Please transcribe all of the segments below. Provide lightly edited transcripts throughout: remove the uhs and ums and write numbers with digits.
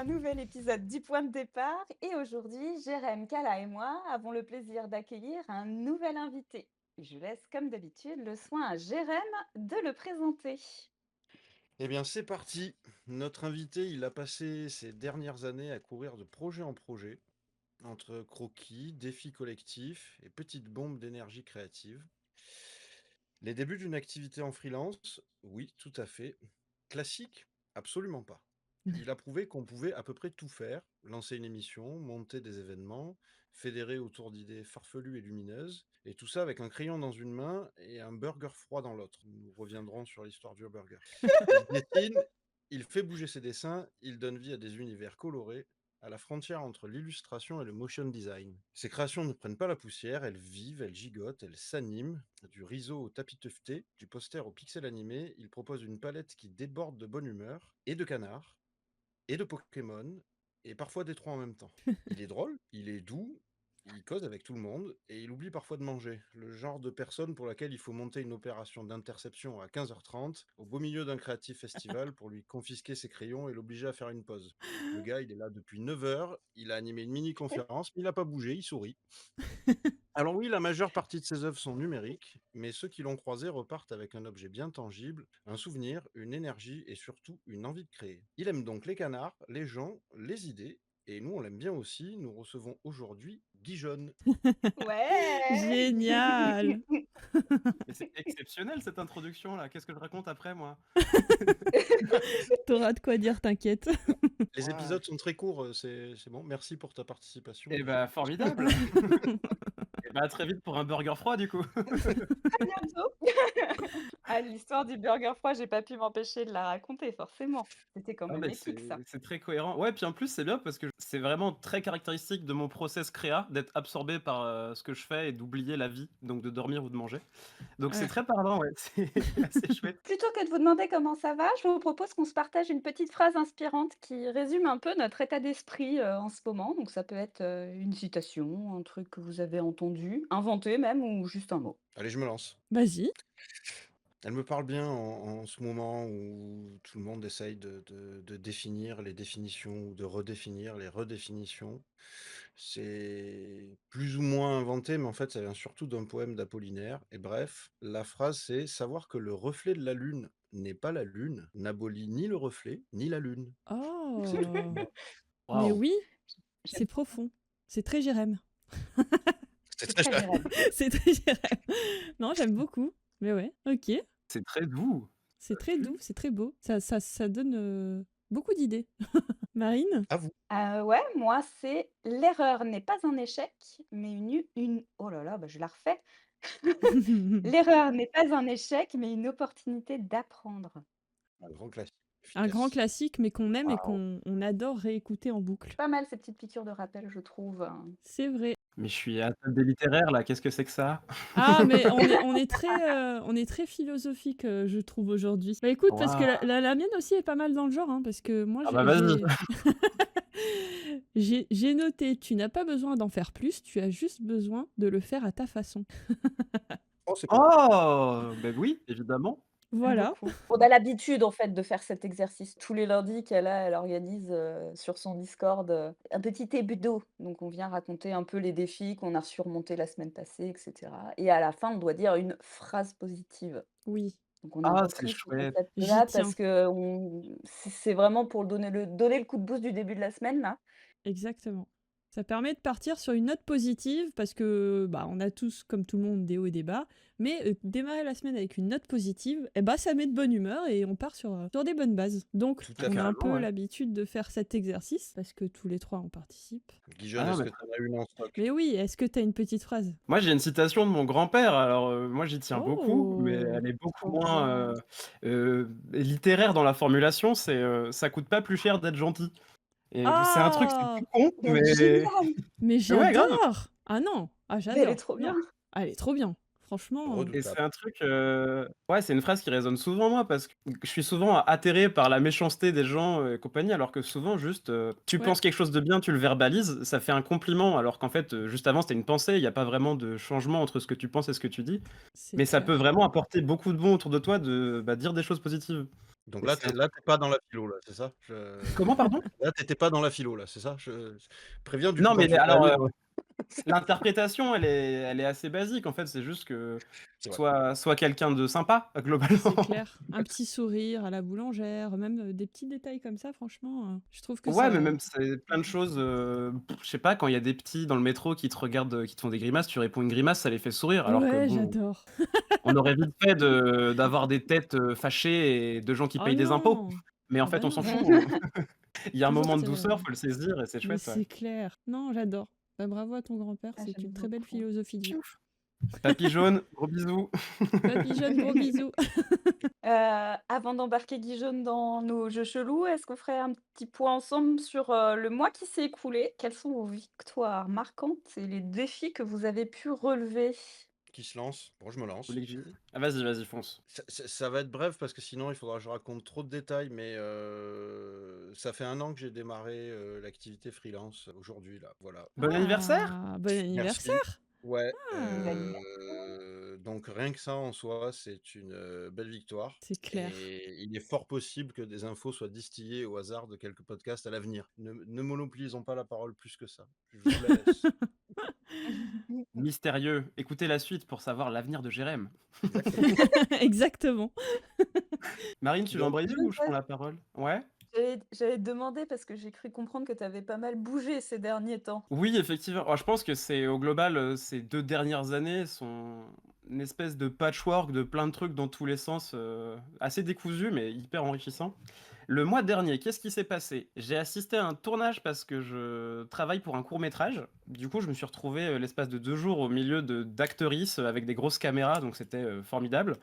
nouvel épisode du Point de départ et aujourd'hui, Jérém, Kala et moi avons le plaisir d'accueillir un nouvel invité. Je laisse comme d'habitude le soin à Jérém de le présenter. Eh bien, c'est parti. Notre invité, il a passé ces dernières années à courir de projet en projet, entre croquis, défis collectifs et petites bombes d'énergie créative. Les débuts d'une activité en freelance, oui, tout à fait. Classique, absolument pas. Il a prouvé qu'on pouvait à peu près tout faire, lancer une émission, monter des événements, fédérer autour d'idées farfelues et lumineuses, et tout ça avec un crayon dans une main et un burger froid dans l'autre. Nous reviendrons sur l'histoire du burger. Il dessine, il fait bouger ses dessins, il donne vie à des univers colorés, à la frontière entre l'illustration et le motion design. Ses créations ne prennent pas la poussière, elles vivent, elles gigotent, elles s'animent. Du riso au tapis tufté, du poster au pixel animé, il propose une palette qui déborde de bonne humeur, et de canards, et de Pokémon, et parfois des trois en même temps. Il est drôle, il est doux, il cause avec tout le monde, et il oublie parfois de manger. Le genre de personne pour laquelle il faut monter une opération d'interception à 15h30, au beau milieu d'un créatif festival, pour lui confisquer ses crayons et l'obliger à faire une pause. Le gars, il est là depuis 9 heures, il a animé une mini-conférence, mais il n'a pas bougé, il sourit. Alors oui, la majeure partie de ses œuvres sont numériques, mais ceux qui l'ont croisé repartent avec un objet bien tangible, un souvenir, une énergie et surtout une envie de créer. Il aime donc les canards, les gens, les idées, et nous on l'aime bien aussi. Nous recevons aujourd'hui Guy Jaune. Ouais. Génial! Mais c'est exceptionnel cette introduction là. Qu'est-ce que je raconte après moi? T'auras de quoi dire, t'inquiète. Les Ouah. épisodes sont très courts, c'est bon. Merci pour ta participation, Eh Guy bah Jaune. formidable. Et bah à très vite pour un burger froid du coup. À bientôt. Ah, l'histoire du burger froid, j'ai pas pu m'empêcher de la raconter, forcément. C'était quand Ah même mais épique, ça. c'est très cohérent. Ouais, puis en plus c'est bien parce que c'est vraiment très caractéristique de mon process créa d'être absorbé par ce que je fais et d'oublier la vie, donc de dormir ou de manger. Donc c'est Ouais. très parlant, ouais. C'est assez chouette. Plutôt que de vous demander comment ça va, je vous propose qu'on se partage une petite phrase inspirante qui résume un peu notre état d'esprit en ce moment. Donc ça peut être une citation, un truc que vous avez entendu, inventé même, ou juste un mot. Allez, je me lance. Vas-y. Elle me parle bien en ce moment où tout le monde essaye de définir les définitions ou de redéfinir les redéfinitions. C'est plus ou moins inventé, mais en fait, ça vient surtout d'un poème d'Apollinaire. Et bref, la phrase, c'est savoir que le reflet de la lune n'est pas la lune, n'abolit ni le reflet, ni la lune. C'est tout. Oh! Voilà. Mais Waouh. oui, J'aime c'est profond. C'est très Jérém. C'est c'est très très cher. Jérém. C'est très Jérém. Non, j'aime beaucoup. Mais ouais, OK. C'est très doux. C'est très doux, c'est très beau. Ça donne beaucoup d'idées. Marine? À vous. Ouais, moi, c'est l'erreur n'est pas un échec, mais une... Oh là là, bah, je la refais. L'erreur n'est pas un échec, mais une opportunité d'apprendre. Un grand classique. Un grand Efficace. classique, mais qu'on aime et Waouh. qu'on adore réécouter en boucle. Pas mal ces petites piqûres de rappel, je trouve. C'est vrai. Mais je suis à table des littéraires là, qu'est-ce que c'est que ça? Ah, mais on est très philosophique, je trouve, aujourd'hui. Bah écoute, parce que Waouh. la mienne aussi est pas mal dans le genre, hein, parce que moi, Ah bah vas-y. j'ai noté, tu n'as pas besoin d'en faire plus, tu as juste besoin de le faire à ta façon. Oh, c'est beau. Oh! Bah oui, évidemment. J'aime Voilà. beaucoup. On a l'habitude, en fait, de faire cet exercice. Tous les lundis elle organise sur son Discord un petit hebdo. Donc, on vient raconter un peu les défis qu'on a surmontés la semaine passée, etc. Et à la fin, on doit dire une phrase positive. Oui, Donc, on a Ah, c'est repris ce chouette. j'y concept-là tiens. parce que c'est vraiment pour donner le coup de boost du début de la semaine, là. Exactement. Ça permet de partir sur une note positive parce que bah, on a tous, comme tout le monde, des hauts et des bas. Mais démarrer la semaine avec une note positive, eh bah, ça met de bonne humeur et on part sur des bonnes bases. Donc, Tout à on fait. a un Carrément, peu ouais. l'habitude de faire cet exercice parce que tous les trois, on participe. Guijon, Ah non, est-ce mais que tu en as une en stock? Mais oui, est-ce que tu as une petite phrase? moi, j'ai une citation de mon grand-père, alors moi j'y tiens beaucoup, mais Oh, elle est beaucoup Trop moins bien. littéraire dans la formulation, c'est ça coûte pas plus cher d'être gentil. Et c'est un truc, c'est ah, tout con, Elle est mais géniale! mais ouais, grave. j'adore! Ah non, ah Mais elle est j'adore. trop bien! Non, ah, elle est trop bien. Franchement, Et c'est Redoutable. un truc, ouais, c'est une phrase qui résonne souvent en moi parce que je suis souvent atterré par la méchanceté des gens et compagnie, alors que souvent juste, tu ouais, penses quelque chose de bien, tu le verbalises, ça fait un compliment, alors qu'en fait, juste avant, c'était une pensée. Il y a pas vraiment de changement entre ce que tu penses et ce que tu dis. c'est Mais ça peut clair. vraiment apporter beaucoup de bon autour de toi de, bah, dire des choses positives. Donc Mais là, c'est un là, t'es pas dans la philo, là, c'est ça? comment, pardon? Là, t'étais pas dans la philo, là, c'est ça? Je préviens du coup Non, quand mais tu vas alors, aller l'interprétation, elle est assez basique. En fait, c'est juste que c'est vrai. soit quelqu'un de sympa, globalement. C'est clair. Un petit sourire à la boulangère, même des petits détails comme ça, franchement, je trouve que Ouais, mais ça. même c'est plein de choses, je sais pas, quand il y a des petits dans le métro qui te regardent, qui te font des grimaces, tu réponds une grimace, ça les fait sourire. Alors que Ouais, bon, j'adore. on aurait vite fait d'avoir des têtes, fâchées et de gens qui Oh payent des impôts. non! Mais en Ah fait, bah on s'en non. fout, il y a un Toujours moment de tirer. douceur, faut le saisir et c'est Mais chouette, ouais. c'est clair. Non, j'adore. Bah, bravo à ton grand-père, Ah, c'est j'aime une très belle beaucoup. philosophie de vie. Papy jaune, gros bisous. Papy jeune, gros bisous. Avant d'embarquer Guy Jaune dans nos jeux chelous, est-ce qu'on ferait un petit point ensemble sur, le mois qui s'est écoulé? Quelles sont vos victoires marquantes et les défis que vous avez pu relever? Qui se lance? Bon, je me Vous lance. voulez que ah, vas-y, fonce. Ça va être bref parce que sinon il faudra que je raconte trop de détails, mais ça fait 1 an que j'ai démarré l'activité freelance aujourd'hui, là, voilà. Bon anniversaire! Ah, bon Merci. anniversaire! Ouais, Ah, Bon anniversaire. donc rien que ça en soi, c'est une belle victoire. c'est clair. Et il est fort possible que des infos soient distillées au hasard de quelques podcasts à l'avenir. Ne monopolisons pas la parole plus que ça. Je vous la laisse. Mystérieux, écoutez la suite pour savoir l'avenir de Jérém. Exactement. Exactement. Marine, tu veux Donc, embrayer ou je prends la parole? Ouais? J'allais te demander parce que j'ai cru comprendre que tu avais pas mal bougé ces derniers temps. Oui, effectivement. Oh, je pense que c'est au global, ces 2 dernières années sont une espèce de patchwork de plein de trucs dans tous les sens, assez décousu mais hyper enrichissant. Le mois dernier, qu'est-ce qui s'est passé? J'ai assisté à un tournage parce que je travaille pour un court-métrage. Du coup, je me suis retrouvé, l'espace de 2 jours au milieu d'actrices, avec des grosses caméras, donc c'était, formidable,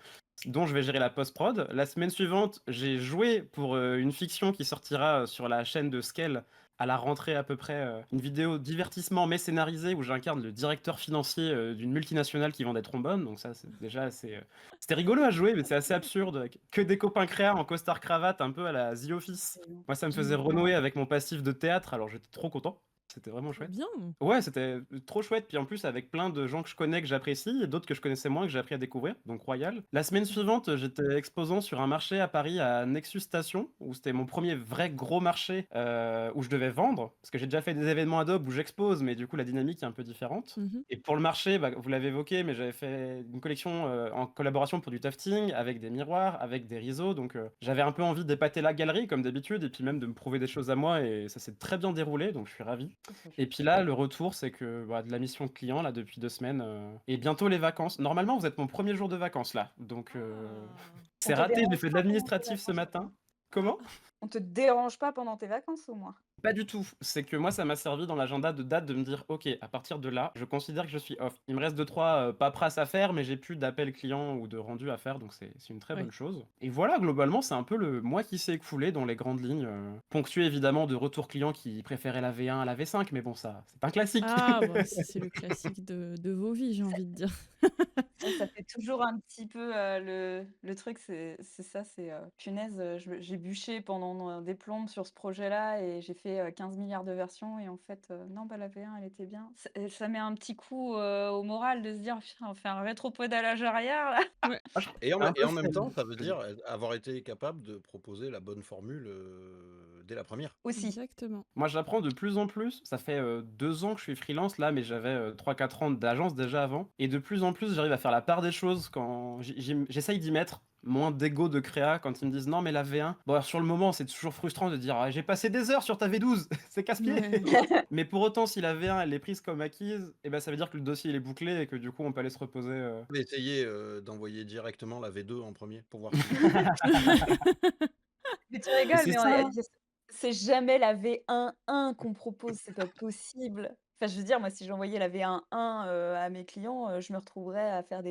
dont je vais gérer la post-prod. La semaine suivante, j'ai joué pour, une fiction qui sortira, sur la chaîne de Scale à la rentrée à peu près, une vidéo divertissement mais scénarisée où j'incarne le directeur financier, d'une multinationale qui vend des trombones, donc ça c'est déjà assez, c'était rigolo à jouer mais c'est assez absurde, avec que des copains créa en costard cravate un peu à la The Office. Moi ça me faisait renouer avec mon passif de théâtre, alors j'étais trop content, c'était vraiment Trop chouette. bien. Ouais, c'était trop chouette, puis en plus avec plein de gens que je connais, que j'apprécie, et d'autres que je connaissais moins, que j'ai appris à découvrir, donc royal. La semaine suivante, j'étais exposant sur un marché à Paris, à Nexus Station, où c'était mon premier vrai gros marché, où je devais vendre, parce que j'ai déjà fait des événements Adobe où j'expose, mais du coup la dynamique est un peu différente. Mhm. Et pour le marché, bah, vous l'avez évoqué, mais j'avais fait une collection en collaboration pour du tufting, avec des miroirs, avec des riseaux, donc j'avais un peu envie d'épater la galerie, comme d'habitude, et puis même de me prouver des choses à moi, et ça s'est très bien déroulé, donc je suis ravi. Et puis là, le retour, c'est que bah, de la mission client, là, depuis 2 semaines, et bientôt les vacances. Normalement, vous êtes mon premier jour de vacances, là, donc c'est te raté, j'ai dérange fait de pas pendant tes l'administratif ce vacances, au matin. moins? Comment? On te dérange pas pendant tes vacances, au moins? Pas du tout. C'est que moi, ça m'a servi dans l'agenda de date de me dire: «OK, à partir de là, je considère que je suis off». Il me reste 2-3 paperasses à faire, mais j'ai plus d'appels clients ou de rendus à faire, donc c'est une très Ouais. bonne chose. Et voilà, globalement, c'est un peu le mois qui s'est écoulé dans les grandes lignes, ponctué évidemment de retours clients qui préféraient la V1 à la V5, mais bon, ça, c'est un classique. Ah, bah, c'est le classique de vos vies, j'ai envie de dire. Ça fait toujours un petit peu, le truc, c'est ça, c'est, punaise, j'ai bûché pendant, des plombes sur ce projet-là et j'ai fait, 15 milliards de versions et en fait, non, bah, la V1 elle était bien. Ça met un petit coup, au moral de se dire: «Putain, on fait un rétropédalage arrière là». Ouais. Ah, je Et en, c'est un et peu en même temps, ça veut celle. dire avoir été capable de proposer la bonne formule dès la première. Aussi. Exactement. Moi, j'apprends de plus en plus. Ça fait 2 ans que je suis freelance là, mais j'avais 3-4 ans d'agence déjà avant. Et de plus en plus, j'arrive à faire la part des choses quand j'essaye d'y mettre. Moins d'ego de créa quand ils me disent non, mais la V1. Bon, alors, sur le moment, c'est toujours frustrant de dire ah, j'ai passé des heures sur ta V12, c'est casse-pied. Ouais. Mais pour autant, si la V1 elle est prise comme acquise, et ben, ça veut dire que le dossier il est bouclé et que du coup, on peut aller se reposer. Vous pouvez essayer d'envoyer directement la V2 en premier pour voir si. Mais tu Mais rigoles, c'est mais ça. c'est jamais la V1.1 qu'on propose, c'est pas possible. Enfin, je veux dire, moi, si j'envoyais la V1.1, à mes clients, je me retrouverais à faire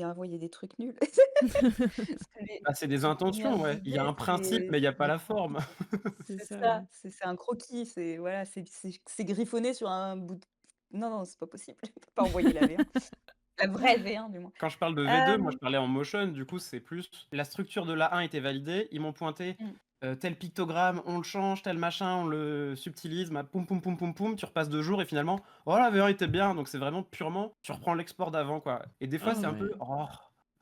envoyer des trucs nuls. Parce que Bah, c'est des les premières intentions, ouais. Il y a idées, un principe, mais il y a pas la forme. C'est c'est ça, ça, ouais. c'est un croquis, c'est voilà, c'est griffonné sur un bout de non, non, c'est pas possible. Je peux pas envoyer la V1. La vraie V1 du moins. Quand je parle de V2, moi je parlais en motion, du coup c'est plus la structure de la 1 était validée, ils m'ont pointé Mmh. tel pictogramme, on le change, tel machin, on le subtilise, poum poum poum poum poum, tu repasses 2 jours et finalement, oh la V1 était bien, donc c'est vraiment purement, tu reprends l'export d'avant quoi. Et des fois Ah c'est un peu, ouais. oh,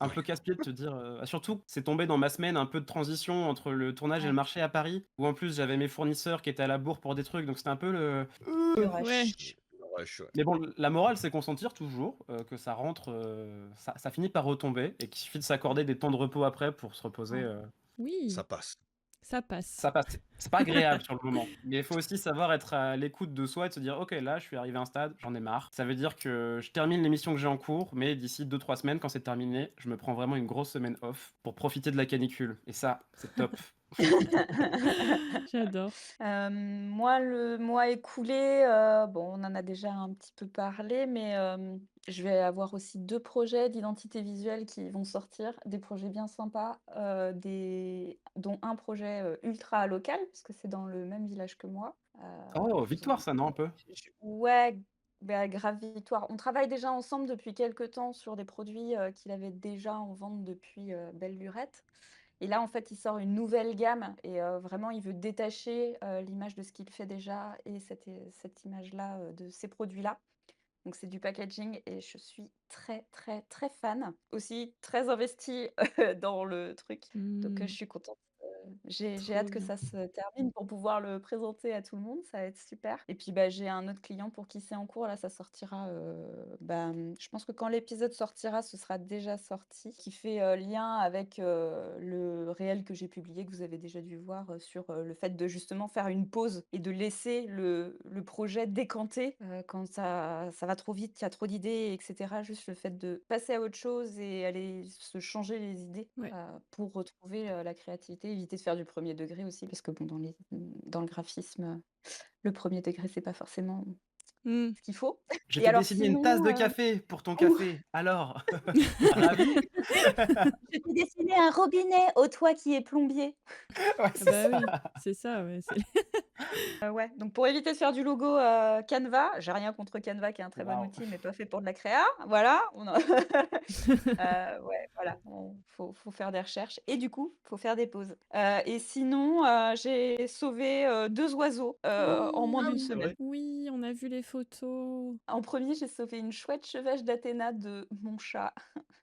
un Ouais. peu casse-pied de te dire, surtout que c'est tombé dans ma semaine un peu de transition entre le tournage et le Ouais, marché à Paris, où en plus j'avais mes fournisseurs qui étaient à la bourre pour des trucs, donc c'était un peu le le Ouais. rush. Ouais. mais bon, la morale, c'est qu'on s'en tire toujours, que ça rentre, ça finit par retomber et qu'il suffit de s'accorder des temps de repos après pour se reposer, Ouais. Oui, Ça passe. ça passe. ça passe. C'est pas agréable sur le moment, mais il faut aussi savoir être à l'écoute de soi et de se dire: «OK, là, je suis arrivé à un stade, j'en ai marre». Ça veut dire que je termine l'émission que j'ai en cours, mais d'ici 2-3 semaines, quand c'est terminé, je me prends vraiment une grosse semaine off pour profiter de la canicule et ça, c'est top. J'adore. Moi, le mois écoulé, bon, on en a déjà un petit peu parlé, mais je vais avoir aussi 2 projets d'identité visuelle qui vont sortir, des projets bien sympas, dont un projet, ultra local, parce que c'est dans le même village que moi. Oh, Je vous en victoire ça, non, un peu? Ouais, bah, grave victoire. On travaille déjà ensemble depuis quelque temps sur des produits, qu'il avait déjà en vente depuis, belle lurette. Et là, en fait, il sort une nouvelle gamme et vraiment, il veut détacher, l'image de ce qu'il fait déjà et cette image-là, de ces produits-là. Donc c'est du packaging et je suis très, très, très fan. Aussi très investie, dans le truc. Donc je Mmh, suis contente. J'ai trop hâte que bien. ça se termine pour pouvoir le présenter à tout le monde, ça va être super. Et puis, bah, j'ai un autre client pour qui c'est en cours, là, ça sortira, je pense que quand l'épisode sortira, ce sera déjà sorti, qui fait, lien avec, le réel que j'ai publié, que vous avez déjà dû voir, sur, le fait de justement faire une pause et de laisser le projet décanter, quand ça va trop vite, il y a trop d'idées et cetera. Juste le fait de passer à autre chose et aller se changer les idées, Ouais. pour retrouver, la créativité, éviter de faire du premier degré aussi parce que bon, dans le graphisme, le premier degré, c'est pas forcément Mmh. ce qu'il faut. Je Et t'ai alors dessiné une tasse sinon, de café pour ton ouh, café, alors? Ravi? je t'ai dessiné un robinet, ô toi qui es plombier. Ouais, Ah c'est bah ça. oui, c'est ça, ouais, c'est Ouais, donc pour éviter de faire du logo, Canva, j'ai rien contre Canva qui est un très bon Waouh! outil, mais pas fait pour de la créa, voilà, on a ouais, voilà, faut faire des recherches et du coup, faut faire des pauses. Et sinon, j'ai sauvé, 2 oiseaux, en moins Ah d'une oui, c'est semaine. vrai. Oui, on a vu les photos. En premier, j'ai sauvé une chouette chevêche d'Athéna de mon chat.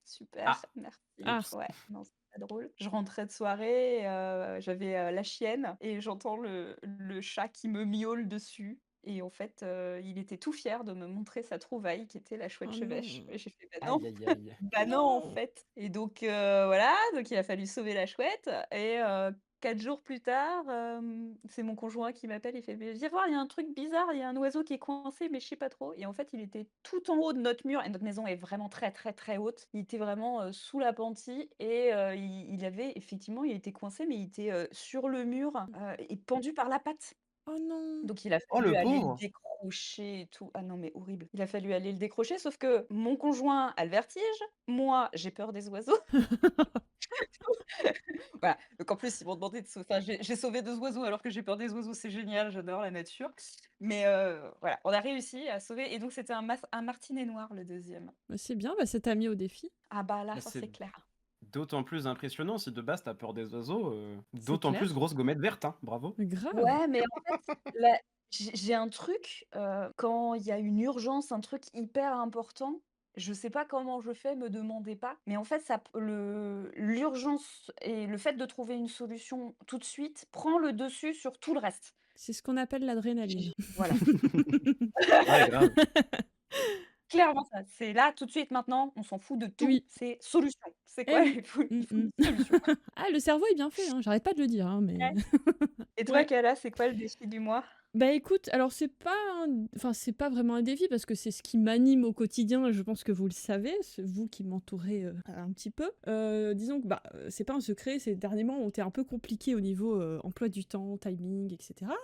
Super, Ah, merci. Ah, oups. Ouais, non, c'est pas drôle. Je rentrais de soirée, j'avais, la chienne et j'entends le chat qui me miaule dessus et en fait, il était tout fier de me montrer sa trouvaille qui était la chouette oh chevêche non. et j'ai fait: «Bah non, Aïe, aïe, aïe. bah non, en Non. fait» et donc voilà, donc il a fallu sauver la chouette et 4 jours plus tard, c'est mon conjoint qui m'appelle, il fait: «Mais viens voir, il y a un truc bizarre, il y a un oiseau qui est coincé, mais je sais pas trop» et en fait, il était tout en haut de notre mur et notre maison est vraiment très, très, très haute. Il était vraiment, sous l'appentis et il avait effectivement, il était coincé, mais il était, sur le mur, et pendu par la patte. Oh non. Donc il a Oh fallu le aller le pauvre! décrocher et tout. Ah non, mais horrible. Il a fallu aller le décrocher, sauf que mon conjoint a le vertige, moi, j'ai peur des oiseaux. Voilà, donc en plus, ils m'ont demandé de sau enfin, j'ai sauvé 2 oiseaux alors que j'ai peur des oiseaux, c'est génial, j'adore la nature. Mais voilà, on a réussi à sauver et donc c'était un martinet noir, le deuxième. Bah, c'est bien, bah, ça t'a mis au défi. Ah bah là, Bah, ça c'est c'est clair. d'autant plus impressionnant si de base tu as peur des oiseaux, C'est d'autant plus clair. grosse gommette verte, hein, bravo. Grave. Ouais, mais en fait, la j'ai un truc, quand il y a une urgence, un truc hyper important, je sais pas comment je fais, me demandez pas, mais en fait, ça p le l'urgence et le fait de trouver une solution tout de suite prend le dessus sur tout le reste. C'est ce qu'on appelle l'adrénaline. J voilà, Ouais, grave. clairement ça. C'est là, tout de suite, maintenant, on s'en fout de tout, Oui. c'est solution. C'est Eh quoi? oui. Il faut Mmh une mh. solution. Ah, le cerveau est bien fait, hein, j'arrête pas de le dire, hein, mais Ouais. Et toi, ouais. Kala, c'est quoi le défi du mois? Bah, écoute, alors c'est pas vraiment un défi parce que c'est ce qui m'anime au quotidien et je pense que vous le savez, c'est vous qui m'entourez, un petit peu. Disons que, c'est pas un secret, ces derniers mois ont été un peu compliqués au niveau, emploi du temps, timing et cetera.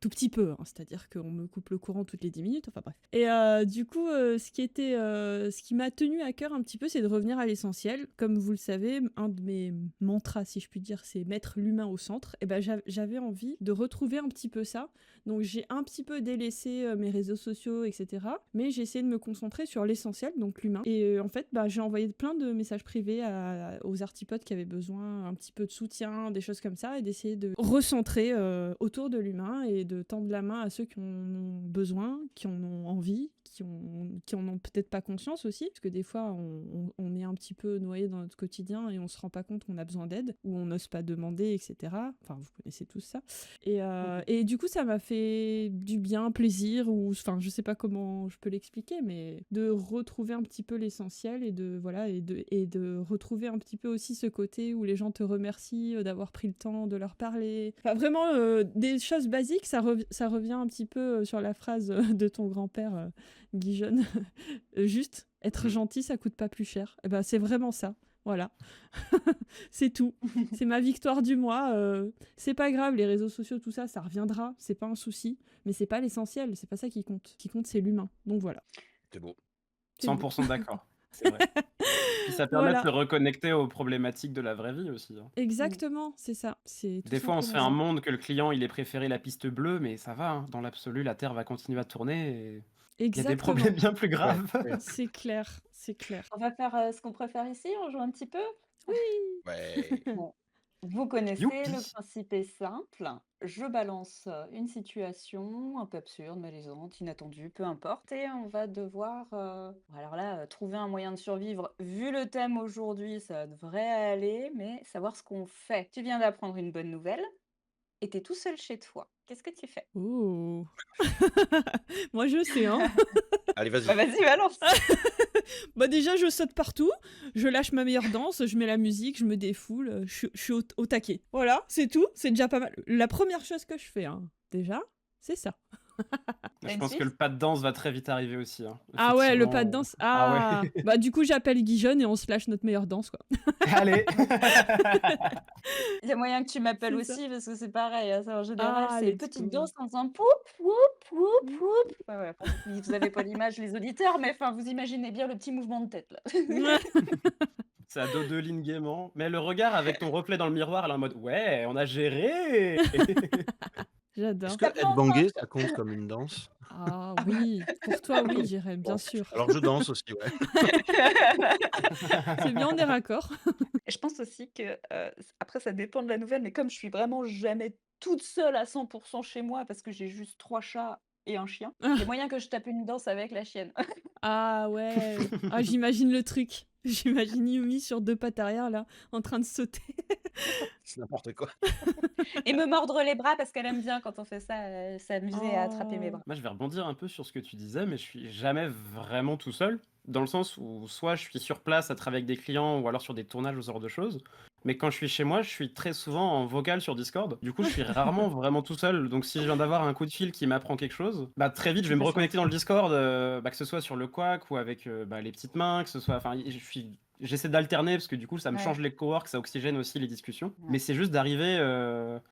Tout petit peu, hein, c'est-à-dire qu'on me coupe le courant toutes les 10 minutes, enfin bref. Et du coup, ce qui m'a tenue à cœur un petit peu, c'est de revenir à l'essentiel. Comme vous le savez, un de mes mantras, si je puis dire, c'est mettre l'humain au centre. Et ben j'avais envie de retrouver un petit peu ça. Donc j'ai un petit peu délaissé mes réseaux sociaux, etc. Mais j'ai essayé de me concentrer sur l'essentiel, donc l'humain. Et en fait, j'ai envoyé plein de messages privés aux artipodes qui avaient besoin un petit peu de soutien, des choses comme ça, et d'essayer de recentrer autour de l'humain et de tendre la main à ceux qui en ont besoin, qui en ont envie, qui en ont peut-être pas conscience aussi, parce que des fois, on est un petit peu noyé dans notre quotidien et on se rend pas compte qu'on a besoin d'aide, ou on n'ose pas demander, etc. Enfin, vous connaissez tous ça. Et du coup, ça m'a fait du bien, plaisir, ou enfin, je sais pas comment je peux l'expliquer, mais de retrouver un petit peu l'essentiel et de retrouver un petit peu aussi ce côté où les gens te remercient d'avoir pris le temps de leur parler. Enfin, vraiment, des choses basiques, ça revient un petit peu sur la phrase de ton grand-père, Guy Jeune. Juste, être gentil, ça coûte pas plus cher. Et ben, c'est vraiment ça. Voilà. C'est tout. C'est ma victoire du mois. C'est pas grave, les réseaux sociaux, tout ça, ça reviendra. C'est pas un souci. Mais c'est pas l'essentiel. C'est pas ça qui compte. Ce qui compte, c'est l'humain. Donc voilà. C'est beau. C'est beau. 100% d'accord. C'est vrai. Puis ça permet de se Voilà. reconnecter aux problématiques de la vraie vie aussi. Exactement, c'est ça. C'est tout Des fois, on se fait un simplement ça. monde que le client, il ait préféré la piste bleue, mais ça va, hein. Dans l'absolu, la Terre va continuer à tourner et il y a des Exactement. problèmes bien plus graves. C'est clair, c'est clair. On va faire ce qu'on préfère ici, on joue un petit peu. Oui. Ouais. Bon. Vous connaissez, Youpi. le principe est simple. Je balance une situation un peu absurde, malaisante, inattendue, peu importe, et on va devoir, alors là, trouver un moyen de survivre. Vu le thème aujourd'hui, ça devrait aller, mais savoir ce qu'on fait. Tu viens d'apprendre une bonne nouvelle et t'es tout seul chez toi. Qu'est-ce que tu fais? Oh. Moi, je sais, hein. Allez, vas-y. Bah vas-y, balance. Bah déjà, je saute partout, je lâche ma meilleure danse, je mets la musique, je me défoule, je suis au taquet. Voilà, c'est tout, c'est déjà pas mal. La première chose que je fais, hein, déjà, c'est ça. T'as Je une pense que suite? le pas de danse va très vite arriver aussi, hein. Ah ouais, le pas de Effectivement. danse. Ah ouais. Ah, bah du coup, j'appelle Guy Jeune et on se lâche notre meilleure danse, quoi. Allez. Il y a moyen que tu m'appelles C'est ça. aussi parce que c'est pareil, hein, ça en général, Ah, c'est let's petite go. danse en faisant poup, poup, poup, poup. Ouais, ouais, enfin, vous avez pas l'image les auditeurs, mais enfin, vous imaginez bien le petit mouvement de tête là. C'est à dos de ligne gaiement. Mais le regard avec ton reflet dans le miroir, elle est en mode ouais, on a géré. J'adore. Est-ce que headbanger, ça compte comme une danse? Ah oui, pour toi, oui, Jérém, bien Bon, sûr. alors je danse aussi, ouais. C'est bien, on est raccord. Et je pense aussi que, après ça dépend de la nouvelle, mais comme je suis vraiment jamais toute seule à 100 chez moi parce que j'ai juste 3 chats et un chien, il y a moyen que je tape une danse avec la chienne. Ah ouais. Ah, j'imagine le truc. J'imagine Yumi sur 2 pattes arrière, là, en train de sauter. C'est n'importe quoi. Et me mordre les bras parce qu'elle aime bien quand on fait ça, s'amuser à attraper mes Oh. bras. Moi, je vais rebondir un peu sur ce que tu disais, mais je suis jamais vraiment tout seul, dans le sens où soit je suis sur place à travailler avec des clients ou alors sur des tournages ou ce genre de choses. Mais quand je suis chez moi, je suis très souvent en vocal sur Discord. Du coup, je suis rarement vraiment tout seul. Donc, si je viens d'avoir un coup de fil qui m'apprend quelque chose, bah très vite, je vais me reconnecter dans le Discord, bah, que ce soit sur le Quack ou avec bah, les petites mains, que ce soit. Enfin, j'essaie d'alterner parce que du coup, ça me Ouais. change les coworks, ça oxygène aussi les discussions. Ouais. Mais c'est juste d'arriver.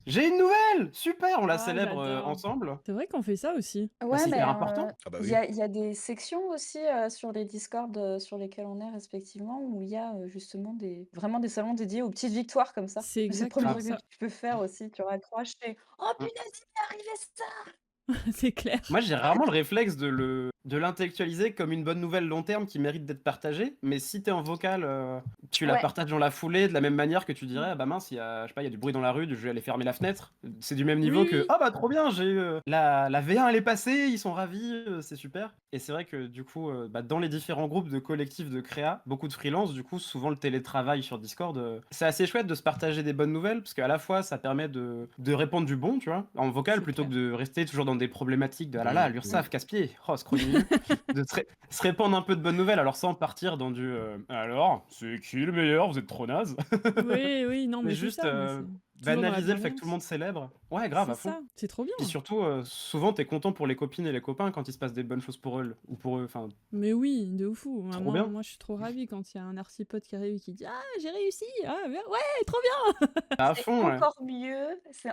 J'ai une nouvelle, super, on la Ah, célèbre j'adore. ensemble. C'est vrai qu'on fait ça aussi. Ouais, c'est mais hyper important. Ah bah il oui. y a des sections aussi sur les Discord sur lesquels on est respectivement, où il y a justement vraiment des salons dédiés aux petites victoires comme ça. C'est C'est le premier exactement truc ça. que tu peux faire aussi. Tu raccroches et oh Mm. punaise, il est arrivé ça! C'est clair. Moi, j'ai rarement le réflexe de l'intellectualiser comme une bonne nouvelle long terme qui mérite d'être partagée. Mais si t'es en vocal, tu la Ouais. partages dans la foulée de la même manière que tu dirais, ah bah mince, il y a, je sais pas, il y a du bruit dans la rue, je vais aller fermer la fenêtre. C'est du même niveau Oui, que, oui. ah bah trop bien, j'ai la V1 elle est passée, ils sont ravis, c'est super. Et c'est vrai que du coup, bah, dans les différents groupes de collectifs de créa, beaucoup de freelance, du coup, souvent le télétravail sur Discord, c'est assez chouette de se partager des bonnes nouvelles parce qu'à la fois ça permet de répondre du bon, tu vois, en vocal C'est plutôt clair. que de rester toujours dans des problématiques de ah là là, l'URSSAF casse-pied, oh c'est ennuyeux. De se répandre un peu de bonnes nouvelles, alors sans partir dans du alors, c'est qui le meilleur, vous êtes trop naze. Oui, oui, non, Mais mais c'est juste ça. Mais c'est toujours dans la banaliser le fait que tout le bienveillance. monde célèbre. Ouais, grave, C'est à fond. ça. C'est trop bien. Puis surtout, souvent, t'es content pour les copines et les copains quand il se passe des bonnes choses pour eux ou pour eux. Enfin, Mais oui, de fou. trop bien. Moi, je suis trop ravie quand il y a un archipote qui arrive et qui dit ah, j'ai réussi. Ah, ouais, trop bien. À C'est fond, ouais.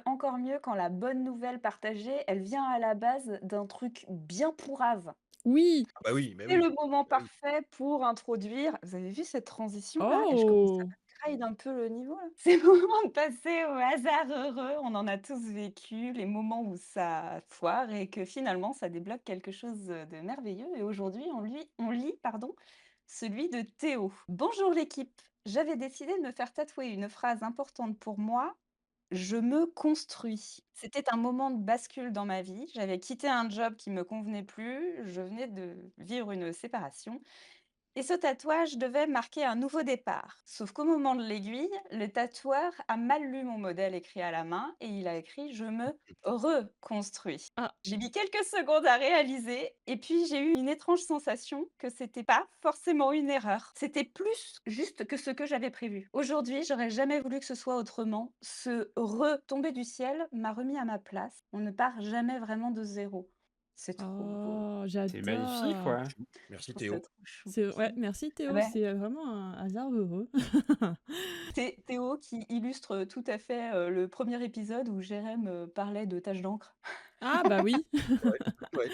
encore mieux quand la bonne nouvelle partagée, elle vient à la base d'un truc bien pourrave. Oui. Ah bah oui, mais C'est oui. le moment Bah oui. parfait pour introduire. Vous avez vu cette transition-là? Et je commence à Oh. upgrade un peu le niveau là. C'est le moment de passer au hasard heureux. On en a tous vécu, les moments où ça foire et que finalement ça débloque quelque chose de merveilleux. Et aujourd'hui, on lit, pardon, celui de Théo. Bonjour l'équipe. J'avais décidé de me faire tatouer une phrase importante pour moi je me construis. C'était un moment de bascule dans ma vie. J'avais quitté un job qui me convenait plus, je venais de vivre une séparation et ce tatouage devait marquer un nouveau départ. Sauf qu'au moment de l'aiguille, le tatoueur a mal lu mon modèle écrit à la main et il a écrit «Je me reconstruis». Ah, J'ai mis quelques secondes à réaliser et puis j'ai eu une étrange sensation que c'était pas forcément une erreur. C'était plus juste que ce que j'avais prévu. Aujourd'hui, j'aurais jamais voulu que ce soit autrement. Ce retomber du ciel m'a remis à ma place. On ne part jamais vraiment de zéro. C'est trop beau. oh, C'est magnifique, j'adore. ouais. Chou. Je Merci trouve ça Théo. trop chou. Ouais, merci Ah Théo, ouais. c'est vraiment un hasard heureux. C'est Théo qui illustre tout à fait, le premier épisode où Jérém, parlait de taches d'encre. Ah bah oui, Ouais, ouais.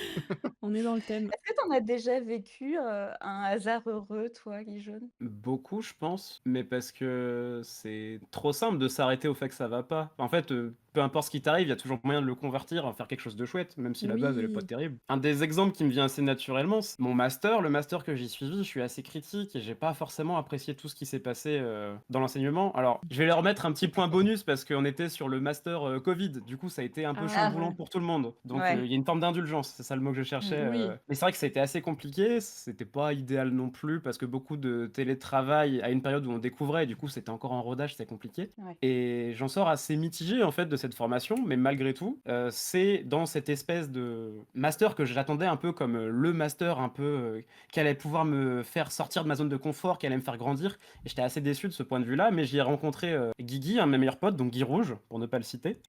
on est dans le thème. Est-ce que tu en as déjà vécu, un hasard heureux, toi, Guijaune? Beaucoup, je pense, mais parce que c'est trop simple de s'arrêter au fait que ça va pas. En fait, peu importe ce qui t'arrive, il y a toujours moyen de le convertir en faire quelque chose de chouette, même si la base, elle est pas Oui. terrible. Un des exemples qui me vient assez naturellement, c'est mon master. Le master que j'ai suivi, je suis assez critique et j'ai pas forcément apprécié tout ce qui s'est passé dans l'enseignement. Alors, je vais leur remettre un petit point bonus parce qu'on était sur le master Covid. Du coup, ça a été un peu Ah chamboulant ouais. pour tout le monde. Donc, Ouais. il y a une forme d'indulgence, c'est ça le mot que je cherchais. Oui. Mais c'est vrai que ça a été assez compliqué. C'était pas idéal non plus parce que beaucoup de télétravail à une période où on découvrait, et du coup, c'était encore en rodage, c'était compliqué. Ouais. Et j'en sors assez mitigé en fait de cette formation, mais malgré tout, c'est dans cette espèce de master que j'attendais un peu comme le master un peu qui allait pouvoir me faire sortir de ma zone de confort, qui allait me faire grandir. Et j'étais assez déçu de ce point de vue-là, mais j'y ai rencontré Guigui, un de mes meilleurs potes, donc Guy Rouge, pour ne pas le citer,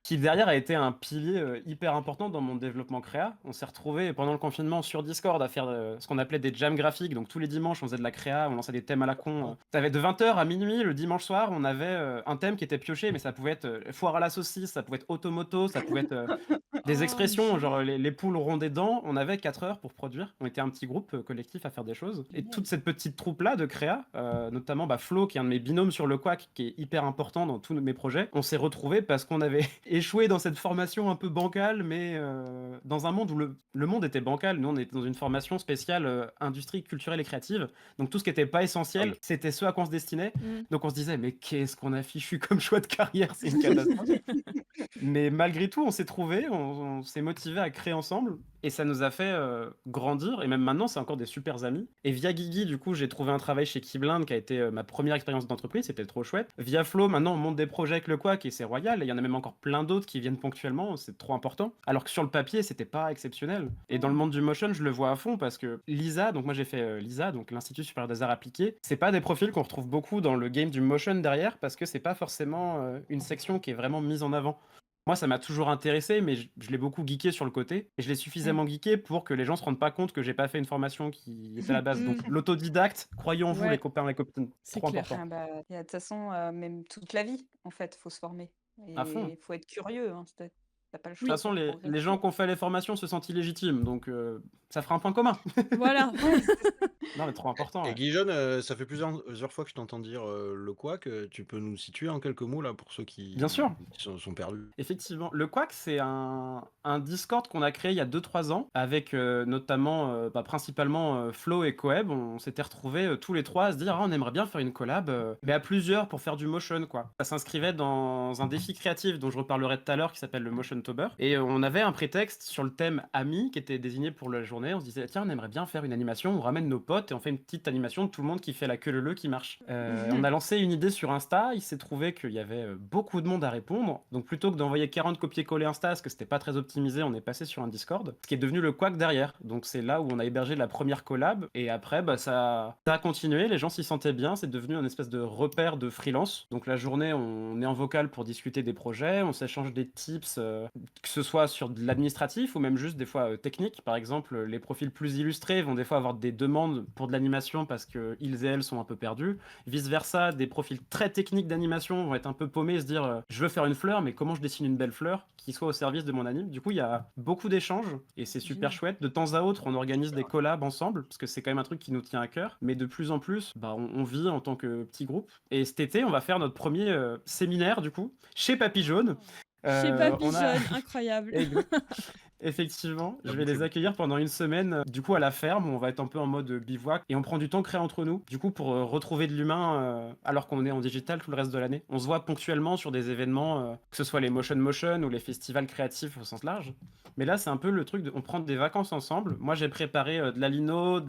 qui derrière a été un pilier hyper important dans mon développement créa. On s'est retrouvés pendant le confinement sur Discord à faire ce qu'on appelait des jams graphiques. Donc tous les dimanches, on faisait de la créa, on lançait des thèmes à la con. T'avais de 20h à minuit le dimanche soir, on avait un thème qui était pioché, mais ça pouvait être foire à la saucisse, ça pouvait être automoto, ça pouvait être des Oh, expressions, genre génial. les poules auront des dents. On avait 4 heures pour produire. On était un petit groupe collectif à faire des choses. Et Génial. toute cette petite troupe-là de créa, notamment Flo, qui est un de mes binômes sur le Quack, qui est hyper important dans tous mes projets, on s'est retrouvés parce qu'on avait échoué dans cette formation un peu bancale, mais dans un monde où le monde était bancal. Nous, on était dans une formation spéciale industrie culturelle et créative. Donc tout ce qui n'était pas Ah essentiel, oui. c'était ce à quoi on se destinait. Mm. Donc on se disait, mais qu'est-ce qu'on a fichu comme choix de carrière, c'est une catastrophe. Mais malgré tout, on s'est trouvés, on s'est motivés à créer ensemble et ça nous a fait grandir. Et même maintenant, c'est encore des super amis. Et via Guigui, du coup, j'ai trouvé un travail chez Keyblind qui a été ma première expérience d'entreprise. C'était trop chouette. Via Flo, maintenant, on monte des projets avec le Quack et c'est royal. Et il y en a même encore plein d'autres qui viennent ponctuellement. C'est trop important. Alors que sur le papier, c'était pas exceptionnel. Et dans le monde du motion, je le vois à fond parce que l'ISA, donc moi j'ai fait l'ISA, donc l'Institut supérieur des arts appliqués, c'est pas des profils qu'on retrouve beaucoup dans le game du motion derrière parce que c'est pas forcément une section qui est vraiment mise en avant. Moi, ça m'a toujours intéressé, mais je l'ai beaucoup geeké sur le côté. Et je l'ai suffisamment geeké pour que les gens se rendent pas compte que j'ai pas fait une formation qui était à la base. Donc, Mm. l'autodidacte, croyez en vous, les Ouais, copains, les copines. c'est Trop clair. important. Ah bah, et de toute façon, même toute la vie, en fait, faut se former À fond. et faut être curieux, hein, tu pas le De toute choix façon, pour les progresser. gens qui ont fait les formations se sentent illégitimes. Donc, ça fera un point commun. Voilà. Ouais, c'est ça. Non, mais trop important, Et ouais. Guijaune, ça fait plusieurs fois que je t'entends dire le Quack. Tu peux nous situer en quelques mots là pour ceux Bien sûr. qui sont perdus. Effectivement, le Quack, c'est un Discord qu'on a créé il y a 2-3 ans avec notamment, principalement Flo et Coeb. On s'était retrouvés tous les trois à se dire ah, on aimerait bien faire une collab, mais à plusieurs pour faire du motion, quoi. Ça s'inscrivait dans un défi créatif dont je reparlerai tout à l'heure qui s'appelle le Motion Tober. Et on avait un prétexte sur le thème ami qui était désigné pour la journée. On se disait tiens, on aimerait bien faire une animation, on ramène nos potes et on fait une petite animation de tout le monde qui fait la queue leu qui marche. On a lancé une idée sur Insta, il s'est trouvé qu'il y avait beaucoup de monde à répondre. Donc plutôt que d'envoyer 40 copier-coller Insta, parce que c'était pas très optimisé, on est passé sur un Discord, ce qui est devenu le Quack derrière. Donc c'est là où on a hébergé la première collab. Et après, bah, ça a continué, les gens s'y sentaient bien, c'est devenu un espèce de repère de freelance. Donc la journée, on est en vocal pour discuter des projets, on s'échange des tips, que ce soit sur de l'administratif ou même juste des fois technique. Par exemple, les profils plus illustrés vont des fois avoir des demandes pour de l'animation parce qu'ils et elles sont un peu perdus. Vice versa, des profils très techniques d'animation vont être un peu paumés et se dire je veux faire une fleur, mais comment je dessine une belle fleur qui soit au service de mon anime. Du coup, il y a beaucoup d'échanges et c'est super Génial. chouette. De temps à autre, on organise des collabs ensemble parce que c'est quand même un truc qui nous tient à cœur. Mais de plus en plus, bah, on vit en tant que petit groupe. Et cet été, on va faire notre premier séminaire du coup chez Papy Jaune. Chez Papy On a Jaune, incroyable. Effectivement, La je vais bouffe est les bonne. accueillir pendant une semaine, du coup à la ferme, où on va être un peu en mode bivouac et on prend du temps créé entre nous, du coup pour retrouver de l'humain alors qu'on est en digital tout le reste de l'année. On se voit ponctuellement sur des événements, que ce soit les motion ou les festivals créatifs au sens large. Mais là, c'est un peu le truc de on prend des vacances ensemble. Moi, j'ai préparé de la lino,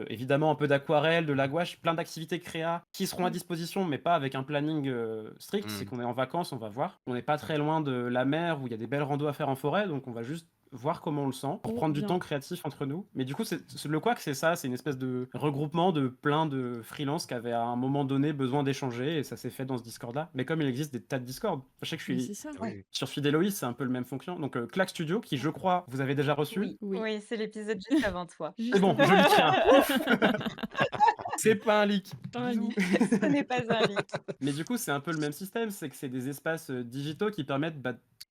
évidemment un peu d'aquarelle, de la gouache, plein d'activités créa qui seront à disposition, mais pas avec un planning strict. C'est Mmh. qu'on est en vacances, on va voir. On n'est pas très loin de la mer où il y a des belles randos à faire en forêt, donc on va juste voir comment on le sent pour Trop prendre du bien. temps créatif entre nous. Mais du coup, le Quack, c'est ça, c'est une espèce de regroupement de plein de freelances qui avaient à un moment donné besoin d'échanger et ça s'est fait dans ce Discord-là. Mais comme il existe des tas de Discord, je sais que je Mais suis c'est ça. Ah oui. sur Fideloïs, c'est un peu le même fonction. Donc Clack Studio, qui je crois vous avez déjà reçu. Oui, Oui. oui, c'est l'épisode juste avant toi. C'est Juste bon, avant. je lui tiens. Ouf. C'est pas un leak. Pas un Bisous. leak. Ce n'est pas un leak. Mais du coup, c'est un peu le même système, c'est que c'est des espaces digitaux qui permettent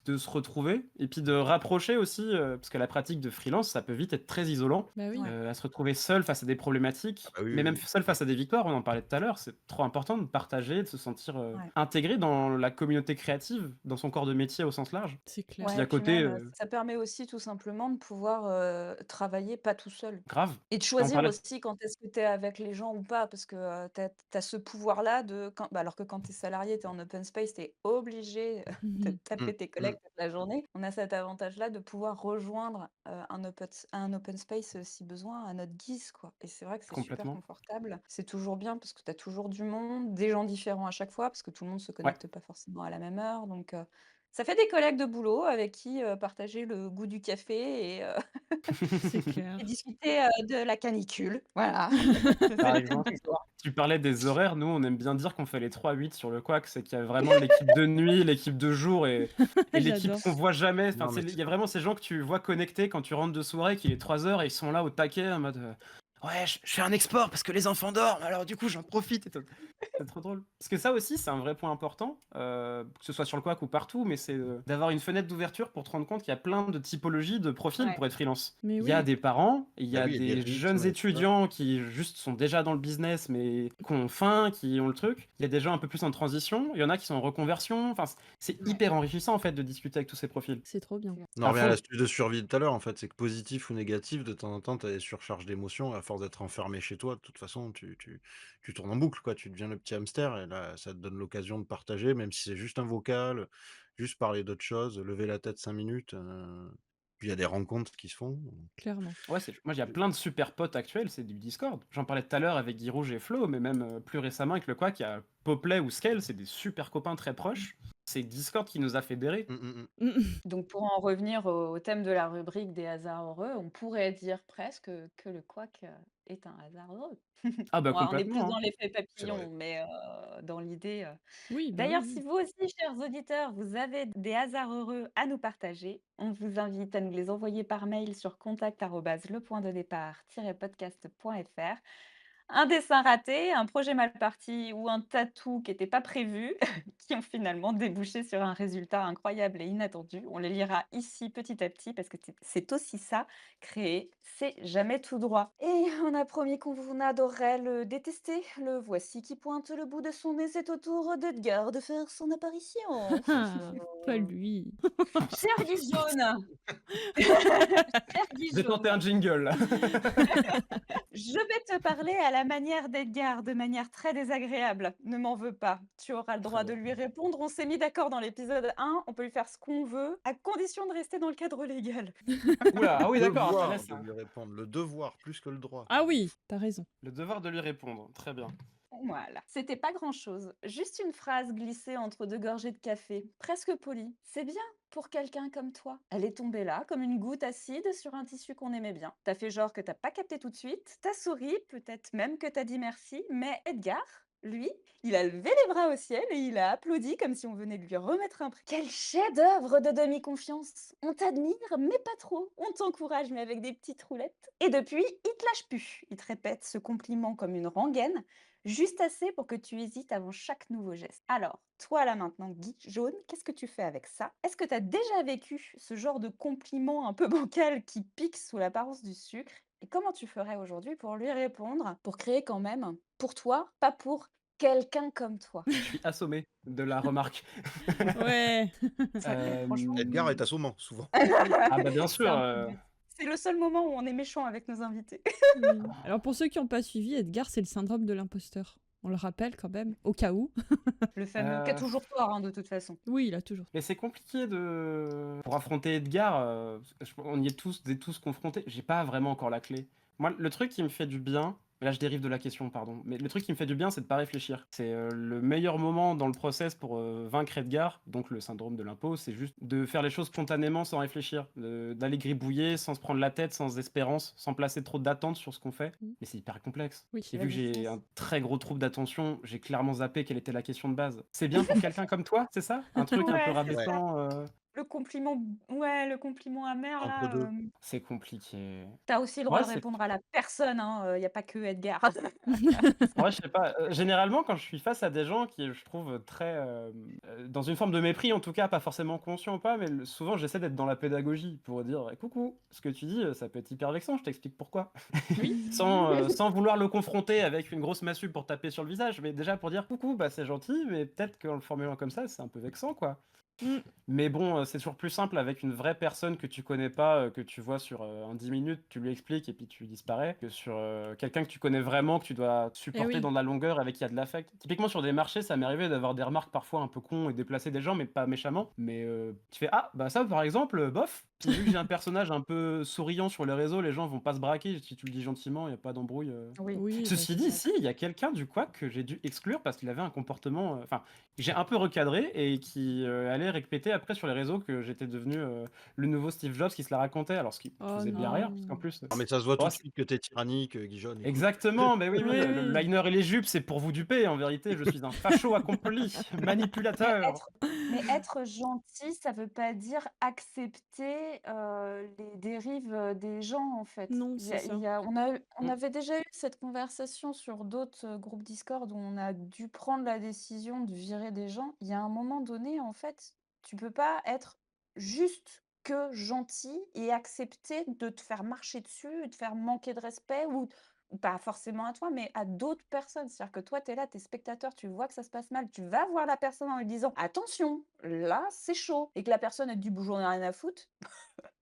de se retrouver et puis de rapprocher aussi, parce que la pratique de freelance, ça peut vite être très isolant, Bah oui. Ouais. à se retrouver seul face à des problématiques, Ah bah oui, mais oui, même oui. seul face à des victoires, on en parlait tout à l'heure, c'est trop important de partager, de se sentir Ouais. intégré dans la communauté créative, dans son corps de métier au sens large. C'est clair. Puis Ouais, à puis côté, même, ça permet aussi tout simplement de pouvoir, travailler pas tout seul grave, et de on choisir parlait aussi quand est-ce que tu es avec les gens ou pas parce que, tu as ce pouvoir-là de quand alors que quand tu es salarié, tu es en open space, tu es obligé de Mhm. taper tes Mmh. collègues toute la journée. On a cet avantage-là de pouvoir rejoindre, un open space, si besoin, à notre guise, quoi et c'est vrai que c'est super complètement. confortable. C'est toujours bien parce que tu as toujours du monde, des gens différents à chaque fois parce que tout le monde se Ouais, connecte pas forcément à la même heure donc ça fait des collègues de boulot avec qui, partager le goût du café C'est et clair. discuter, de la canicule. Voilà. C'est par les exemple. petits soirs. Tu parlais des horaires, nous on aime bien dire qu'on fait les 3-8 sur le Quack, c'est qu'il y a vraiment l'équipe de nuit, l'équipe de jour et l'équipe J'adore. qu'on voit jamais. Enfin, Non, mais il c'est y a vraiment ces gens que tu vois connectés quand tu rentres de soirée, qu'il est 3 heures et ils sont là au taquet en mode ouais, je fais un export parce que les enfants dorment, alors du coup j'en profite et tout. C'est trop drôle. Parce que ça aussi, c'est un vrai point important, que ce soit sur le Quack ou partout, mais c'est d'avoir une fenêtre d'ouverture pour te rendre compte qu'il y a plein de typologies de profils Ouais. pour être freelance. Mais Il y a oui. des parents, il y bah a oui, il y a des des rythmes jeunes et tout ça. étudiants qui juste sont déjà dans le business, mais qui ont faim, qui ont le truc. Il y a des gens un peu plus en transition, il y en a qui sont en reconversion. Enfin, c'est Ouais. hyper enrichissant en fait de discuter avec tous ces profils. C'est trop bien. On en À revient à fond. l'astuce de survie de tout à l'heure, en fait, c'est que positif ou négatif, de temps en temps, tu as des surcharges d'émotions, à force d'être enfermé chez toi, de toute façon, tu tournes en boucle, quoi. Tu deviens le petit hamster, et là, ça te donne l'occasion de partager, même si c'est juste un vocal, juste parler d'autre chose, lever la tête 5 minutes. Puis il y a des rencontres qui se font. Clairement. Ouais, moi, il y a plein de super potes actuels, c'est du Discord. J'en parlais tout à l'heure avec Guy Rouge et Flo, mais même plus récemment avec le Quack, il y a Poplay ou Scale, c'est des super copains très proches. C'est Discord qui nous a fédérés. Hum, hum, hum. Donc pour en revenir au thème de la rubrique des hasards heureux, on pourrait dire presque que le couac, est un hasard heureux. Ah bah Ouais, on est plus complètement, dans hein. l'effet C'est vrai. papillon, mais dans l'idée, Oui, bah D'ailleurs, oui, si oui. vous aussi, chers auditeurs, vous avez des hasards heureux à nous partager, on vous invite à nous les envoyer par mail sur contact@lepointdedépart-podcast.fr. Un dessin raté, un projet mal parti ou un tatou qui n'était pas prévu, qui ont finalement débouché sur un résultat incroyable et inattendu. On les lira ici petit à petit parce que c'est aussi ça, créer, c'est jamais tout droit. Et on a promis qu'on vous adorerait le détester. Le voici qui pointe le bout de son nez, c'est au tour d'Edgar de faire son apparition. Ah, pas lui. Cher Guijaune, cher Je vais tenter Guijaune, un jingle là. je vais te parler à la manière d'Edgar, de manière très désagréable. Ne m'en veux pas. Tu auras le Très droit de bien. lui répondre. On s'est mis d'accord dans l'épisode 1. On peut lui faire ce qu'on veut, à condition de rester dans le cadre légal. Oula, ah oui d'accord, Devoir de intéressant. lui répondre, le devoir plus que le droit. Ah oui, t'as raison. Le devoir de lui répondre, très bien. Voilà. C'était pas grand-chose. Juste une phrase glissée entre deux gorgées de café, presque polie. C'est bien pour quelqu'un comme toi. Elle est tombée là, comme une goutte acide sur un tissu qu'on aimait bien. T'as fait genre que t'as pas capté tout de suite, t'as souri, peut-être même que t'as dit merci, mais Edgar, lui, il a levé les bras au ciel et il a applaudi comme si on venait de lui remettre un prix. Quel chef-d'œuvre de demi-confiance! On t'admire, mais pas trop. On t'encourage, mais avec des petites roulettes. Et depuis, il te lâche plus. Il te répète ce compliment comme une rengaine, juste assez pour que tu hésites avant chaque nouveau geste. Alors, toi là maintenant, Guy Jaune, qu'est-ce que tu fais avec ça? Est-ce que tu as déjà vécu ce genre de compliment un peu bancal qui pique sous l'apparence du sucre? Et comment tu ferais aujourd'hui pour lui répondre, pour créer quand même pour toi, pas pour quelqu'un comme toi. Je suis assommé de la remarque. Ouais. Franchement. Edgar est Euh, assommant, souvent. Ah bah bien C'est sûr. un peu bête. C'est le seul moment où on est méchant avec nos invités. Oui. Alors pour ceux qui n'ont pas suivi, Edgar, c'est le syndrome de l'imposteur. On le rappelle quand même, au cas où. Le fameux qui a Euh, toujours tort, hein, de toute façon. Oui, il a toujours. Mais c'est compliqué pour affronter Edgar. On y est tous confrontés. J'ai pas vraiment encore la clé. Moi, le truc qui me fait du bien. Là, je dérive de la question, pardon. Mais le truc qui me fait du bien, c'est de pas réfléchir. C'est le meilleur moment dans le process pour vaincre Edgar, donc le syndrome de l'impôt, c'est juste de faire les choses spontanément sans réfléchir, d'aller gribouiller sans se prendre la tête, sans espérance, sans placer trop d'attentes sur ce qu'on fait. Mm. Mais c'est hyper complexe. Oui. Et La vu que j'ai vitesse. un très gros trouble d'attention, j'ai clairement zappé quelle était la question de base. C'est bien pour quelqu'un comme toi, c'est ça? Un truc un peu Ouais, c'est Ouais, ça. rabaissant. Le compliment, ouais, le compliment amer entre là. deux. C'est compliqué. T'as aussi le droit Ouais, de c'est répondre à la personne, hein. Y a pas que Edgar. ouais, je sais pas, généralement, quand je suis face à des gens qui, je trouve, très, dans une forme de mépris, en tout cas, pas forcément conscient ou pas, mais souvent, j'essaie d'être dans la pédagogie pour dire: «Eh, coucou, ce que tu dis, ça peut être hyper vexant, je t'explique pourquoi». Oui. Sans vouloir le confronter avec une grosse massue pour taper sur le visage, mais déjà pour dire: «Coucou, bah, c'est gentil, mais peut-être qu'en le formulant comme ça, c'est un peu vexant, quoi». Mm. Mais bon, c'est toujours plus simple avec une vraie personne que tu connais pas, que tu vois sur, un 10 minutes, tu lui expliques et puis tu disparais, que sur, quelqu'un que tu connais vraiment, que tu dois Eh supporter oui. dans de la longueur, avec qui il y a de l'affect. Typiquement sur des marchés, ça m'est arrivé d'avoir des remarques parfois un peu cons et déplacer des gens, mais pas méchamment. Mais, tu fais: «Ah, bah, ça par exemple, bof». Puis vu que j'ai un personnage un peu souriant sur les réseaux, les gens vont pas se braquer si tu le dis gentiment, il y a pas d'embrouille. Oui. Oui, bah, Ceci c'est dit, ça. si, il y a quelqu'un du Quack que j'ai dû exclure parce qu'il avait un comportement, enfin, j'ai un peu recadré et qui allait répéter après sur les réseaux que j'étais devenu le nouveau Steve Jobs qui se la racontait, alors ce qui Oh faisait bien rire, parce qu'en non. plus. Non, mais ça se voit tout Ouais, de suite que t'es tyrannique, Guijon, écoute. exactement, mais oui, oui, Oui, le oui. liner et les jupes, c'est pour vous duper. En vérité, je suis un facho accompli, Mais manipulateur. être gentil, ça veut pas dire accepter, les dérives, des gens, en fait. Non, c'est ça. On Mm. avait déjà eu cette conversation sur d'autres, groupes Discord où on a dû prendre la décision de virer des gens. Il y a un moment donné, en fait, tu peux pas être juste que gentil et accepter de te faire marcher dessus, de faire manquer de respect ou pas forcément à toi, mais à d'autres personnes. C'est-à-dire que toi, tu es là, tu es spectateur, tu vois que ça se passe mal, tu vas voir la personne en lui disant: «Attention, là, c'est chaud» et que la personne, elle te dit: «Bah, j'en ai rien à foutre».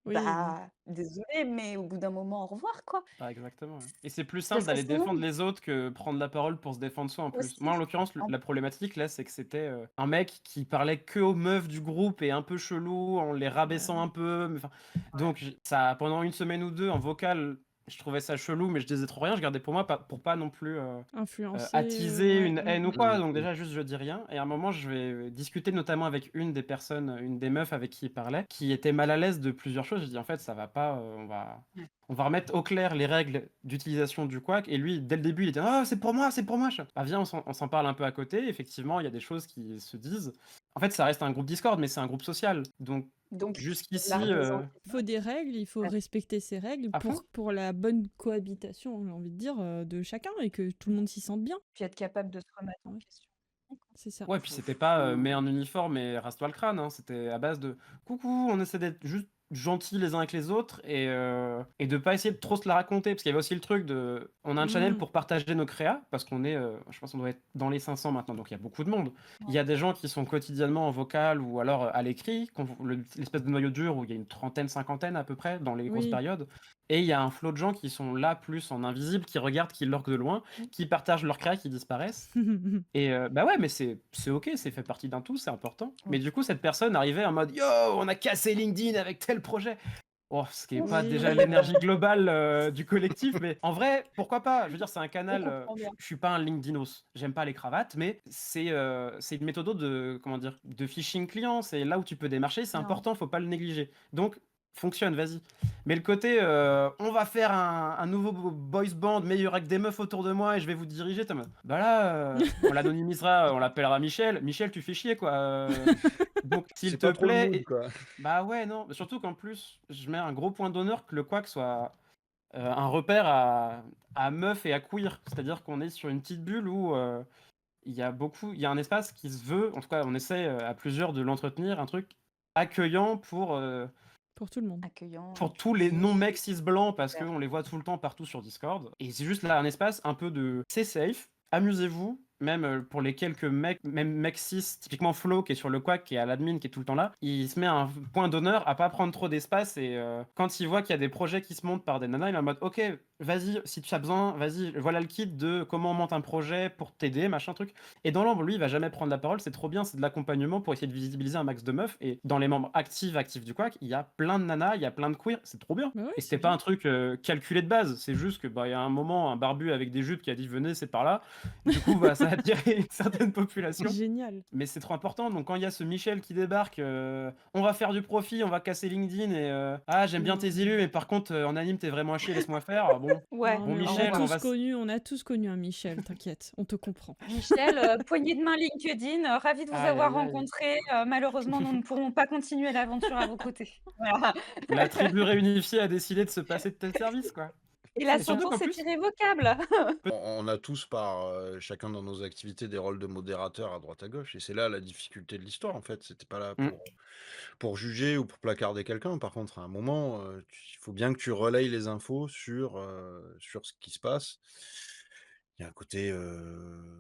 Oui, bon. Bah, désolée, mais au bout d'un moment, au revoir, quoi. Ah, exactement, ouais. Et c'est plus simple Parce que d'aller défendre sinon les autres que prendre la parole pour se défendre soi en plus. Moi, en aussi, l'occurrence, en la problématique là, c'est que c'était un mec qui parlait que aux meufs du groupe et un peu chelou, en les rabaissant un peu. Enfin, donc, ça, pendant une semaine ou deux, en vocal, je trouvais ça chelou, mais je disais trop rien. Je gardais pour moi pour pas non plus Influencer, attiser ouais. une Mm. haine ou quoi. Donc, déjà, juste, je dis rien. Et à un moment, je vais discuter notamment avec une des personnes, une des meufs avec qui il parlait, qui était mal à l'aise de plusieurs choses. Je dis, en fait, ça va pas, on va remettre au clair les règles d'utilisation du Quack. Et lui, dès le début, il était: «Ah, c'est pour moi, c'est pour moi». Ah, viens, on s'en parle un peu à côté. Effectivement, il y a des choses qui se disent. En fait, ça reste un groupe Discord, mais c'est un groupe social. Donc, donc il faut de jusqu'ici, l'art des ans. Il faut des règles, il faut Ouais. respecter ces règles à fond. pour la bonne cohabitation, j'ai envie de dire, de chacun et que tout le monde s'y sente bien. Puis être capable de se remettre en Ouais. question. C'est ça. Ouais, puis Faut c'était faut pas mets un uniforme et rase-toi le crâne, hein. C'était à base de coucou, on essaie d'être juste gentils les uns avec les autres et de pas essayer de trop se la raconter. Parce qu'il y avait aussi le truc de. On a un channel Mm. pour partager nos créas, parce qu'on est, je pense qu'on doit être dans les 500 maintenant, donc il y a beaucoup de monde. Il y a des gens qui sont quotidiennement en vocal ou alors à l'écrit, l'espèce de noyau dur où il y a une trentaine, cinquantaine à peu près dans les grosses Oui. périodes. Et il y a un flot de gens qui sont là plus en invisible, qui regardent, qui lurquent de loin, qui partagent leurs créas, qui disparaissent. Et bah ouais, mais c'est ok, c'est fait partie d'un tout, c'est important. Mais Oui. du coup, cette personne arrivait en mode: «Yo, on a cassé LinkedIn avec tel projet». Oh, ce qui est pas déjà Oui. l'énergie globale du collectif, mais en vrai, pourquoi pas? Je veux dire, c'est un On canal. comprend bien. Je suis pas un LinkedInos, j'aime pas les cravates, mais c'est une méthode de comment dire, de phishing client. C'est là où tu peux démarcher, c'est Non. important, faut pas le négliger. Donc fonctionne, vas-y. Mais le côté on va faire un nouveau boys band meilleur avec des meufs autour de moi et je vais vous diriger, t'es en mode, bah là, on l'anonymisera, on l'appellera Michel. Michel, tu fais chier quoi. Donc s'il C'est te pas trop le plaît. mood, quoi. Bah ouais, non, mais surtout qu'en plus, je mets un gros point d'honneur que le Quack soit un repère à meufs et à queer. C'est-à-dire qu'on est sur une petite bulle où il y a un espace qui se veut, en tout cas on essaie à plusieurs de l'entretenir, un truc accueillant Pour tout le monde. Accueillant, pour tous les inclusif. non-mecs cis blancs, parce Super. qu'on les voit tout le temps partout sur Discord. Et c'est juste là un espace un peu de c'est safe, amusez-vous, même pour les quelques mecs, même mec 6, typiquement Flo qui est sur le quack, qui est à l'admin, qui est tout le temps là, il se met un point d'honneur à pas prendre trop d'espace et quand il voit qu'il y a des projets qui se montent par des nanas, il est en mode ok, vas-y, si tu as besoin, vas-y, voilà le kit de comment on monte un projet pour t'aider, machin truc. Et dans l'ombre, lui, il va jamais prendre la parole, c'est trop bien, c'est de l'accompagnement pour essayer de visibiliser un max de meufs. Et dans les membres actifs du quack, il y a plein de nanas, il y a plein de queers, c'est trop bien. Bah ouais, Et c'est c'était pas bien. un truc calculé de base, c'est juste que il y a un moment, un barbu avec des jupes qui a dit venez, c'est par là. Du coup, ça a attiré une certaine population. Génial. Mais c'est trop important. Donc, quand il y a ce Michel qui débarque, on va faire du profit, on va casser LinkedIn et ah, j'aime bien tes élus, mais par contre, en anime, t'es vraiment à chier, laisse-moi faire. Ah, bon, Ouais, Non, bon, mais Michel, on va. on a tous connu un Michel, t'inquiète, on te comprend. Michel, poignée de main LinkedIn, ravi de vous Aïe, avoir aïe, aïe. rencontré. Malheureusement, nous ne pourrons pas continuer l'aventure à vos côtés. Voilà. La tribu réunifiée a décidé de se passer de tel service, quoi. Et la Et surtout sentence qu'en est plus, irrévocable. On a tous chacun dans nos activités des rôles de modérateur à droite à gauche, et c'est là la difficulté de l'histoire en fait. C'était pas là pour juger ou pour placarder quelqu'un. Par contre, à un moment, il faut bien que tu relayes les infos sur ce qui se passe. Il y a un côté,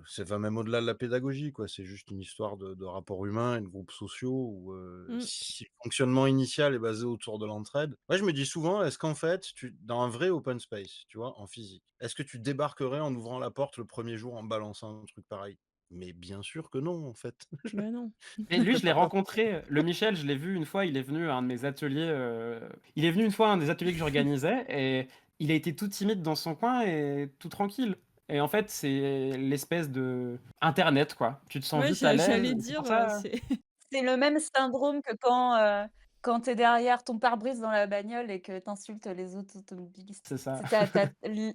ça va même au-delà de la pédagogie, quoi. C'est juste une histoire de rapports humains et de groupes sociaux où Mm. si le fonctionnement initial est basé autour de l'entraide. Moi, je me dis souvent, est-ce qu'en fait, dans un vrai open space, tu vois, en physique, est-ce que tu débarquerais en ouvrant la porte le premier jour en balançant un truc pareil? Mais bien sûr que non, en fait. Bah non. et lui, je l'ai rencontré, le Michel, je l'ai vu une fois, il est venu à un de mes ateliers, il est venu une fois à un des ateliers que j'organisais et il a été tout timide dans son coin et tout tranquille. Et en fait, c'est l'espèce de internet, quoi. Tu te sens Ouais, vite à l'aise j'allais et c'est dire, pour ça. c'est C'est le même syndrome que quand tu es derrière ton pare-brise dans la bagnole et que tu insultes les autres automobilistes. C'est ça.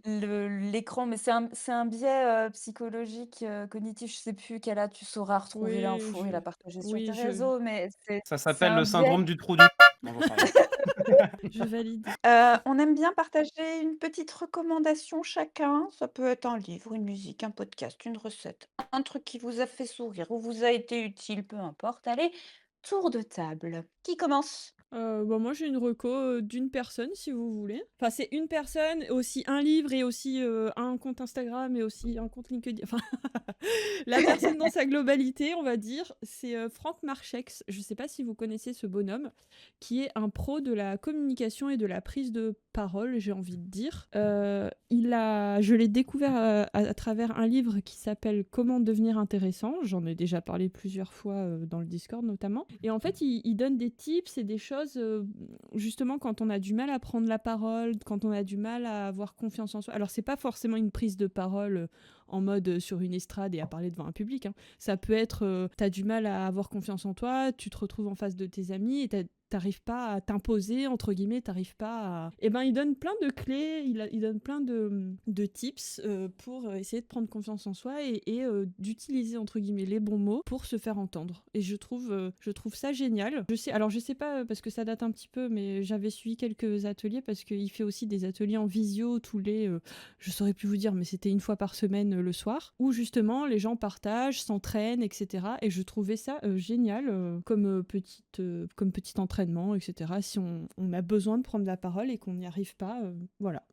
L'écran, mais c'est un biais, psychologique, cognitif, je sais plus quel âge tu sauras retrouver oui, l'info et la partager sur oui, tes réseaux, mais Ça c'est s'appelle un le biais. syndrome du trou du. Non, j'en sais rien. je valide. On aime bien partager une petite recommandation chacun. Ça peut être un livre, une musique, un podcast, une recette, un truc qui vous a fait sourire ou vous a été utile, peu importe. Allez, tour de table. Qui commence? Bah, moi, j'ai une reco, d'une personne, si vous voulez. Enfin, c'est une personne, aussi un livre et aussi, un compte Instagram et aussi un compte LinkedIn. Enfin, la personne dans sa globalité, on va dire, c'est, Franck Marchex. Je sais pas si vous connaissez ce bonhomme, qui est un pro de la communication et de la prise de parole, j'ai envie de dire. Je l'ai découvert, à travers un livre qui s'appelle Comment devenir intéressant. J'en ai déjà parlé plusieurs fois, dans le Discord notamment. Et en fait, il donne des tips et des choses, justement, quand on a du mal à prendre la parole, quand on a du mal à avoir confiance en soi. Alors, c'est pas forcément une prise de parole, en mode, sur une estrade et à parler devant un public, hein. Ça peut être, t'as du mal à avoir confiance en toi, tu te retrouves en face de tes amis et t'arrives pas à t'imposer, entre guillemets, t'arrives pas à... Et ben, il donne plein de clés, il donne plein de tips, pour essayer de prendre confiance en soi et d'utiliser, entre guillemets, les bons mots pour se faire entendre. Et je trouve ça génial. Je sais pas, parce que ça date un petit peu, mais j'avais suivi quelques ateliers parce qu'il fait aussi des ateliers en visio tous les... je saurais plus vous dire, mais c'était une fois par semaine, le soir, où justement les gens partagent, s'entraînent, etc. Et je trouvais ça, génial, comme petit entraînement, etc. Si on a besoin de prendre la parole et qu'on n'y arrive pas, voilà.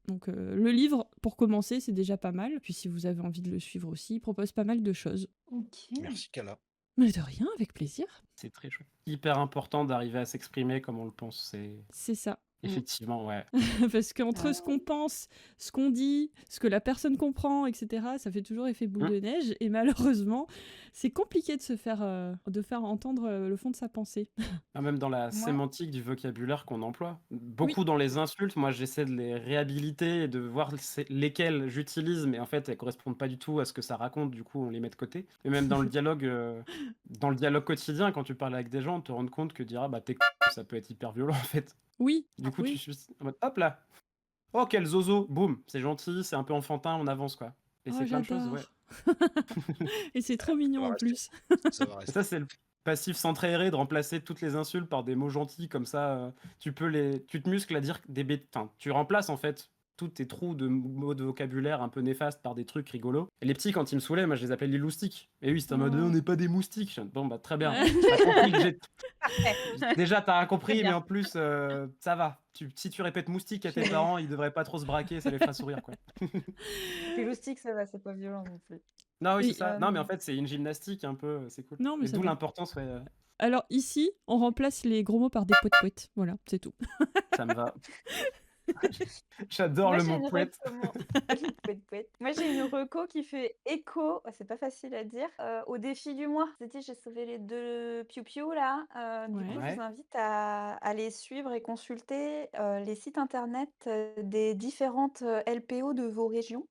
Donc, le livre, pour commencer, c'est déjà pas mal. Puis si vous avez envie de le suivre aussi, il propose pas mal de choses. Ok. Merci, Kala. Mais de rien, avec plaisir. C'est très chouette. Hyper important d'arriver à s'exprimer comme on le pense. C'est C'est ça. effectivement, ouais. Parce qu'entre ce qu'on pense, ce qu'on dit, ce que la personne comprend, etc., ça fait toujours effet boule de neige. Et malheureusement, c'est compliqué de faire entendre, le fond de sa pensée. Ah, même dans la Moi, sémantique du vocabulaire qu'on emploie. Oui. Beaucoup dans les insultes, moi j'essaie de les réhabiliter et de voir lesquelles j'utilise, mais en fait elles correspondent pas du tout à ce que ça raconte, du coup on les met de côté. Et même dans le dialogue quotidien, quand tu parles avec des gens, te rendre compte que dire ah bah t'es ça peut être hyper violent en fait. Oui, Du coup tu oui. suis en mode hop là, oh quel zozo, boum, c'est gentil, c'est un peu enfantin, on avance quoi. Et Oh, c'est plein de choses, ouais. j'adore. Et c'est trop Ça mignon va en rester. plus. Ça va Et rester. ça, c'est le passif centré aéré de remplacer toutes les insultes par des mots gentils, comme ça, tu te muscles à dire des bêtises. Enfin, tu remplaces en fait tous tes trous de mots de vocabulaire un peu néfastes par des trucs rigolos. Et les petits, quand ils me saoulaient, moi je les appelais les loustiques. Et oui, c'était en mode on Oh. n'est pas des moustiques. Bon, bah très bien. T'as compris que j'ai. parfait. Déjà, t'as rien Très compris, mais bien. en plus, ça va. Si tu répètes moustique à tes Chérie. parents, ils devraient pas trop se braquer, ça les fera sourire quoi. Les loustiques, ça va, c'est pas violent non plus. Non, oui, c'est Et ça. Non, mais en fait, c'est une gymnastique un peu, c'est cool. non, mais Et ça d'où va. l'importance, ouais, Alors ici, on remplace les gros mots par des poètes-poètes. Voilà, c'est tout. ça me va. J'adore Moi, le j'ai mot une poète. recommand pouet, pouet. Moi, j'ai une reco qui fait écho, c'est pas facile à dire, au défi du mois. C'était j'ai sauvé les 2 piou-piou là, du coup, Ouais. je vous Ouais. invite à aller suivre et consulter, les sites internet, des différentes, LPO de vos régions.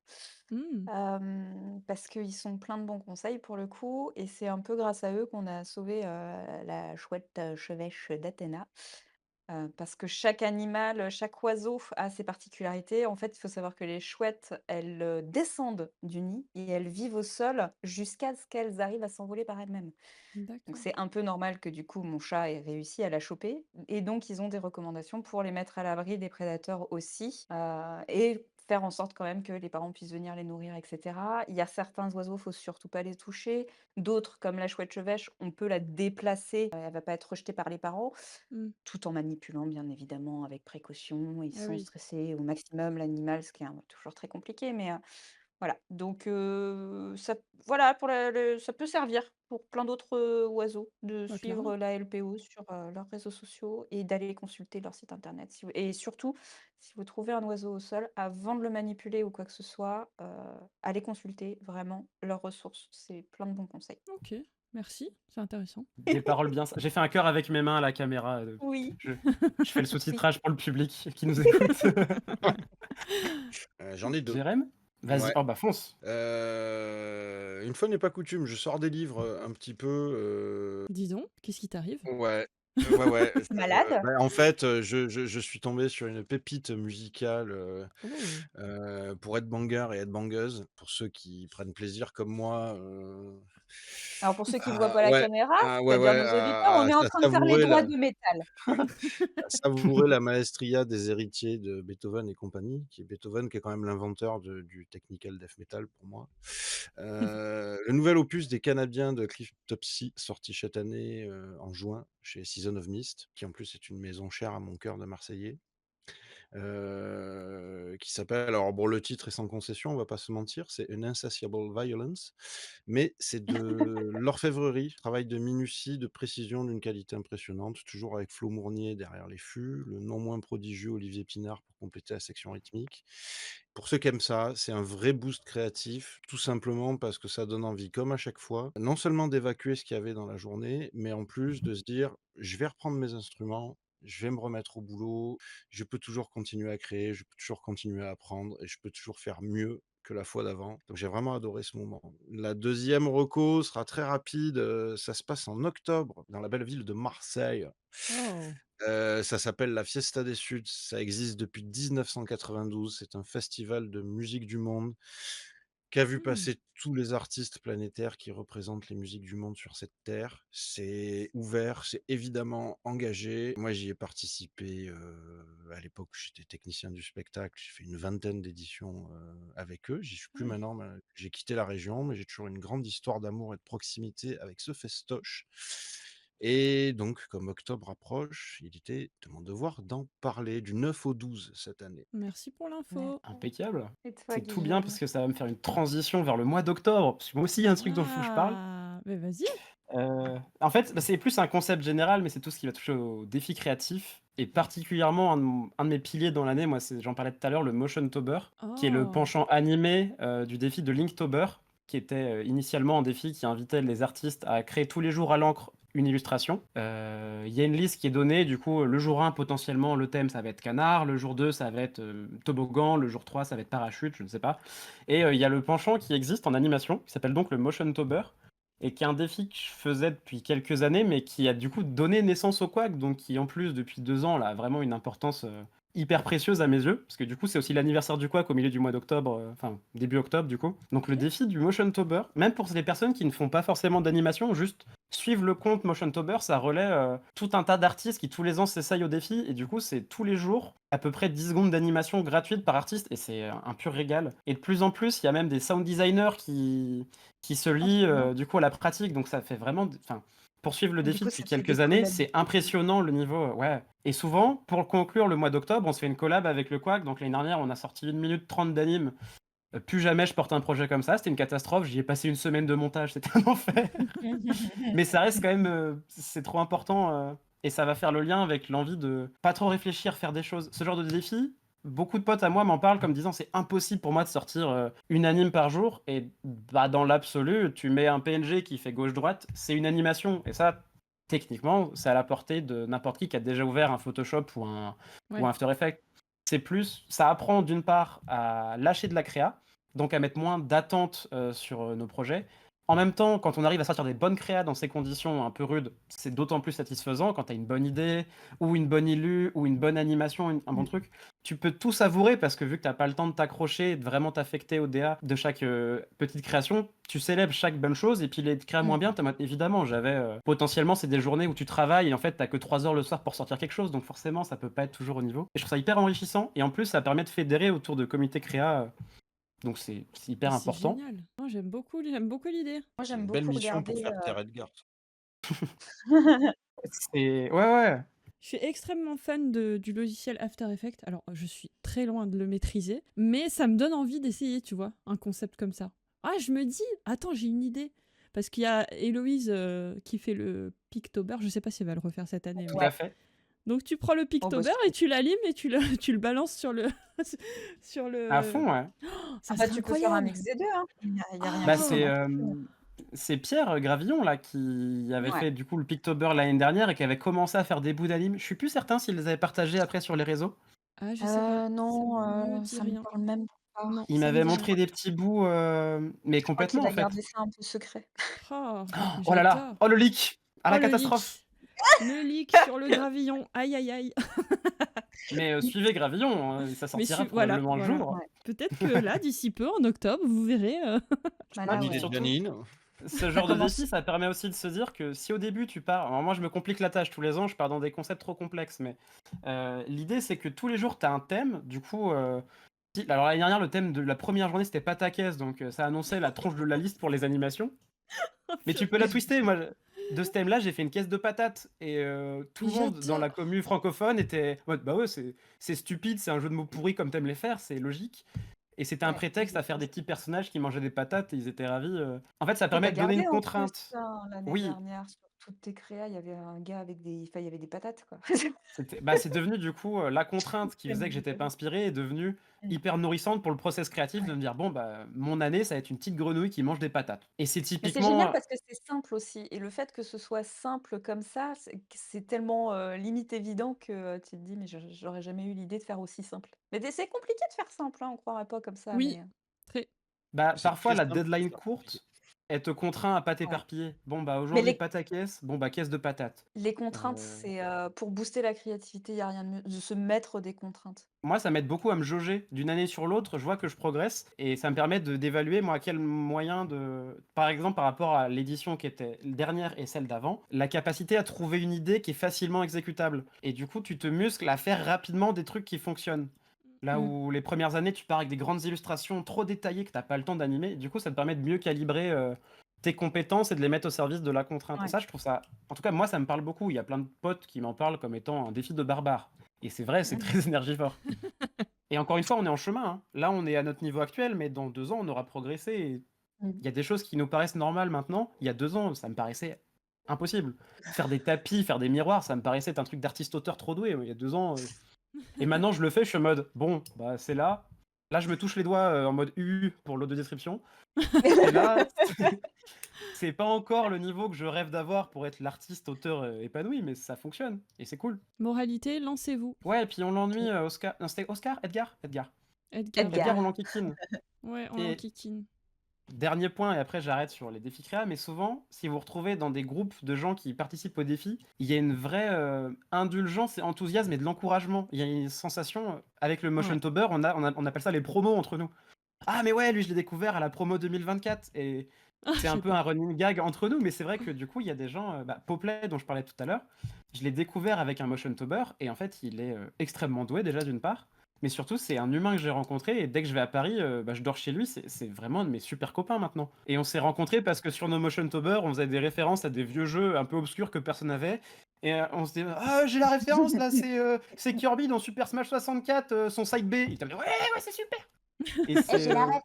Mmh. Parce qu'ils sont pleins de bons conseils pour le coup et c'est un peu grâce à eux qu'on a sauvé, la chouette, chevêche d'Athéna. Parce que chaque animal, chaque oiseau a ses particularités. En fait, il faut savoir que les chouettes, elles, descendent du nid et elles vivent au sol jusqu'à ce qu'elles arrivent à s'envoler par elles-mêmes. Donc D'accord. c'est un peu normal que du coup mon chat ait réussi à la choper et donc ils ont des recommandations pour les mettre à l'abri des prédateurs aussi, et faire en sorte quand même que les parents puissent venir les nourrir et cetera. Il y a certains oiseaux, faut surtout pas les toucher. D'autres, comme la chouette chevêche, on peut la déplacer, elle va pas être rejetée par les parents, Mmh. tout en manipulant bien évidemment avec précaution et Ah sans oui. stresser au maximum l'animal, ce qui est toujours très compliqué mais, voilà, donc ça voilà, pour ça peut servir pour plein d'autres, oiseaux de Bah, clairement. suivre la LPO sur, leurs réseaux sociaux et d'aller consulter leur site internet si vous et surtout, si vous trouvez un oiseau au sol, avant de le manipuler ou quoi que ce soit, allez consulter vraiment leurs ressources. C'est plein de bons conseils. OK, merci, c'est intéressant. Des paroles bien. J'ai fait un cœur avec mes mains à la caméra. Oui, Je, je fais le oui. sous-titrage pour le public qui nous écoute. J'en ai 2. Jérém? Vas-y. Ouais. Oh bah fonce. Une fois n'est pas coutume, je sors des livres, un petit peu, Dis donc, qu'est-ce qui t'arrive? ouais, ouais, Malade? bah, en fait, je suis tombé sur une pépite musicale, Oh! pour headbangers et headbangeuses, pour ceux qui prennent plaisir comme moi, Alors pour ceux qui ne voient pas la ouais, caméra, ouais, c'est-à-dire ouais, nos auditeurs, on est en à train de faire les savourer doigts la de métal. savourer la maestria des héritiers de Beethoven et compagnie, qui est Beethoven qui est quand même l'inventeur du technical death metal pour moi. Le nouvel opus des Canadiens de Cryptopsy, sorti cette année, en juin chez Season of Mist, qui en plus est une maison chère à mon cœur de Marseillais. Qui s'appelle, alors bon, le titre est sans concession, on va pas se mentir, c'est An Insatiable Violence, mais c'est de l'orfèvrerie, travail de minutie, de précision d'une qualité impressionnante, toujours avec Flo Mournier derrière les fûts, le non moins prodigieux Olivier Pinard pour compléter la section rythmique. Pour ceux qui aiment ça, c'est un vrai boost créatif, tout simplement parce que ça donne envie, comme à chaque fois, non seulement d'évacuer ce qu'il y avait dans la journée, mais en plus de se dire: «Je vais reprendre mes instruments, je vais me remettre au boulot, je peux toujours continuer à créer, je peux toujours continuer à apprendre et je peux toujours faire mieux que la fois d'avant». Donc j'ai vraiment adoré ce moment. La deuxième reco sera très rapide, ça se passe en octobre dans la belle ville de Marseille. Oh! Ça s'appelle la Fiesta des Suds, ça existe depuis 1992, c'est un festival de musique du monde qui a vu Mmh. passer tous les artistes planétaires qui représentent les musiques du monde sur cette terre. C'est ouvert, c'est évidemment engagé. Moi, j'y ai participé, à l'époque, j'étais technicien du spectacle. J'ai fait une vingtaine d'éditions, avec eux. J'y suis plus Ouais. maintenant, j'ai quitté la région, mais j'ai toujours une grande histoire d'amour et de proximité avec ce festoche. Et donc, comme octobre approche, il était de mon devoir d'en parler du 9 au 12 cette année. Merci pour Merci. l'info. Impeccable. Et toi, C'est tout bien Guillaume? parce que ça va me faire une transition vers le mois d'octobre. Parce que moi aussi, il y a un truc dont il faut que je parle. Ah! Mais vas-y! En fait, bah, c'est plus un concept général, mais c'est tout ce qui va toucher au défi créatif. Et particulièrement, un de mes piliers dans l'année, moi, j'en parlais tout à l'heure, le Motiontober, qui est le Oh! penchant animé du défi de Linktober, qui était initialement un défi qui invitait les artistes à créer tous les jours à l'encre une illustration. Il y a une liste qui est donnée, du coup, le jour 1, potentiellement, le thème, ça va être canard, le jour 2, ça va être toboggan, le jour 3, ça va être parachute, je ne sais pas. Et il y a le penchant qui existe en animation, qui s'appelle donc le Motiontober, et qui est un défi que je faisais depuis quelques années, mais qui a du coup donné naissance au Quack, donc qui en plus depuis 2 ans là, a vraiment une importance hyper précieuse à mes yeux, parce que du coup c'est aussi l'anniversaire du Quack au milieu du mois d'octobre, enfin début octobre du coup. Donc le OK. défi du Motiontober, même pour les personnes qui ne font pas forcément d'animation, juste suivre le compte Motiontober, ça relaie tout un tas d'artistes qui tous les ans s'essayent au défi, et du coup c'est tous les jours à peu près 10 secondes d'animation gratuite par artiste, et c'est un pur régal. Et de plus en plus, il y a même des sound designers qui se Ah, lient trop bien. du coup à la pratique, donc ça fait vraiment, enfin, pour suivre le Du défi coup, depuis ça te fait des quelques années, collabs. c'est impressionnant le niveau, ouais. Et souvent, pour conclure le mois d'octobre, on se fait une collab avec le Quack. Donc l'année dernière, on a sorti 1 minute 30 d'anime Plus jamais je porte un projet comme ça, c'était une catastrophe, j'y ai passé une semaine de montage, c'était un enfer. Mais ça reste quand même, c'est trop important, et ça va faire le lien avec l'envie de pas trop réfléchir, faire des choses. Ce genre de défi, beaucoup de potes à moi m'en parlent comme disant: «C'est impossible pour moi de sortir, une anime par jour» et bah, dans l'absolu, tu mets un PNG qui fait gauche-droite, c'est une animation et ça, techniquement, c'est à la portée de n'importe qui a déjà ouvert un Photoshop ou un Ouais. After Effects. C'est plus ça apprend d'une part à lâcher de la créa, donc à mettre moins d'attentes, sur, nos projets. En même temps, quand on arrive à sortir des bonnes créas dans ces conditions un peu rudes, c'est d'autant plus satisfaisant quand tu as une bonne idée ou une bonne illu ou une bonne animation, un bon Mmh. truc. Tu peux tout savourer parce que vu que tu pas le temps de t'accrocher et de vraiment t'affecter au DA de chaque, petite création, tu célèbres chaque bonne chose et puis les créas moins Mmh. bien, tu mode évidemment, j'avais, potentiellement, c'est des journées où tu travailles et en fait, tu que 3 heures le soir pour sortir quelque chose, donc forcément, ça peut pas être toujours au niveau et je trouve ça hyper enrichissant et en plus, ça permet de fédérer autour de comités créa, donc c'est Mais hyper c'est important. génial. Non, j'aime beaucoup l'idée. Moi, C'est j'aime une belle beaucoup mission pour regarder, faire tes Redguard. C'est ouais. Je suis extrêmement fan du logiciel After Effects. Alors, je suis très loin de le maîtriser, mais ça me donne envie d'essayer, tu vois, un concept comme ça. Ah, je me dis, attends, j'ai une idée. Parce qu'il y a Héloïse qui fait le Pictober. Je sais pas si elle va le refaire cette année. Tout Mais... à fait. Donc, tu prends le Oh, bah, Pictober et tu l'allumes et tu le balances sur le. sur À le. fond, ouais. Ça Après, serait tu peux faire un incroyable! mix des 2, hein. Il y a rien Bah, qui Ah! c'est Pierre Gravillon là qui avait Ouais. fait du coup le Pictober l'année dernière et qui avait commencé à faire des bouts d'anime. Je suis plus certain s'il les avait partagés après sur les réseaux. Ah, je sais pas. Ça me Non, dit ça me rien. parle même pas. Non, Il ça me m'avait dit rien. montré des petits bouts, mais Je crois qu'il complètement en a fait. gardé ça un peu secret. Oh, Oh là là! j'adore. Oh le leak! Ah Oh, la le catastrophe! leak! Le leak sur le gravillon. Aïe, aïe, aïe. Mais suivez Gravillon, ça Mais sortira voilà, probablement un voilà. jour. Ouais. Peut-être que là, d'ici peu, en octobre, vous verrez. Bah, Ouais, là, puis Bonne idée de ouais. surtout, Janine. ce genre de Commence. défi, ça permet aussi de se dire que si au début tu pars, alors moi je me complique la tâche tous les ans, je pars dans des concepts trop complexes, mais l'idée c'est que tous les jours tu as un thème, du coup, alors l'année dernière le thème de la première journée c'était pataquès, donc ça annonçait la tronche de la liste pour les animations, Oh, mais tu peux la twister, moi de ce thème-là j'ai fait une caisse de patates, et tout mais le monde dans la j'adore. commu francophone était en mode, bah ouais c'est stupide, c'est un jeu de mots pourri comme t'aimes les faire, c'est logique. Et c'était un Ouais. prétexte à faire des petits personnages qui mangeaient des patates et ils étaient ravis. En fait, ça Et tu permet as de donner gardé une en plus contrainte. ça, l'année Oui, dernière, sur toutes tes créas, il y avait un gars avec des enfin, il y avait des patates, quoi. c'est devenu du coup, la contrainte qui faisait que j'étais pas inspiré est devenue Mmh. hyper nourrissante pour le process créatif de Ouais. me dire: «Bon, bah, mon année, ça va être une petite grenouille qui mange des patates» et c'est Mais c'est génial typiquement parce que c'est simple aussi et le fait que ce soit simple comme ça, c'est tellement, limite évident que, tu te dis: «Mais j'aurais jamais eu l'idée de faire aussi simple». Mais c'est compliqué de faire simple, hein, on croirait pas comme ça, Oui, mais très. bah, C'est parfois très la simple pour deadline faire compliqué. courte, elle te contraint à pas ouais. t'éparpiller. Bon, bah, Mais aujourd'hui les pataquès, bon, bah, caisse de patates. les contraintes, Heu c'est, pour booster la créativité, il y a rien de mieux de se mettre des contraintes. Moi, ça m'aide beaucoup à me jauger d'une année sur l'autre. Je vois que je progresse et ça me permet d'évaluer, moi, à quel moyen de. Par exemple, par rapport à l'édition qui était dernière et celle d'avant, la capacité à trouver une idée qui est facilement exécutable. Et du coup, tu te muscles à faire rapidement des trucs qui fonctionnent. Là Mmh. où les premières années, tu pars avec des grandes illustrations trop détaillées que tu n'as pas le temps d'animer. Du coup, ça te permet de mieux calibrer tes compétences et de les mettre au service de la contrainte. Et Ouais. ça, je trouve ça. En tout cas, moi, ça me parle beaucoup. Il y a plein de potes qui m'en parlent comme étant un défi de barbare. Et c'est vrai, c'est très énergivore. Et encore une fois, on est en chemin, hein. Là, on est à notre niveau actuel, mais dans 2 ans, on aura progressé et Mmh. il y a des choses qui nous paraissent normales maintenant. Il y a 2 ans, ça me paraissait impossible. Faire des tapis, faire des miroirs, ça me paraissait être un truc d'artiste-auteur trop doué, il y a 2 ans, et maintenant je le fais, je suis en mode: «Bon, bah, c'est là». Là, je me touche les doigts, en mode UU pour l'audio-description. C'est là, c'est pas encore le niveau que je rêve d'avoir pour être l'artiste-auteur, épanoui, mais ça fonctionne et c'est cool. Moralité, lancez-vous. Ouais, et puis on l'ennuie, Oscar non, c'était Oscar? Edgar? Edgar. Edgar. Edgar, Edgar. on l'enquiquine. Ouais, on Et l'enquiquine. dernier point, et après j'arrête sur les défis créa, mais souvent, si vous vous retrouvez dans des groupes de gens qui participent au défi, il y a une vraie indulgence et enthousiasme et de l'encouragement. Il y a une sensation, avec le Motion Ouais. Tober, on appelle ça les promos entre nous. Ah, mais ouais, lui, je l'ai découvert à la promo 2024. Et Ah, c'est un peu j'adore. un running gag entre nous, mais c'est vrai que du coup, il y a des gens, Poplay, dont je parlais tout à l'heure, je l'ai découvert avec un Motion Tober, et en fait, il est extrêmement doué déjà d'une part, mais surtout, c'est un humain que j'ai rencontré, et dès que je vais à Paris, je dors chez lui, c'est vraiment un de mes super copains maintenant. Et on s'est rencontrés parce que sur nos Motion Tober, on faisait des références à des vieux jeux un peu obscurs que personne n'avait, et on se dit: «Ah, j'ai la référence là, c'est Kirby dans Super Smash 64, son side B». Il était en mode: «Ouais, ouais, c'est super!» Et Et je c'est, l'arrête.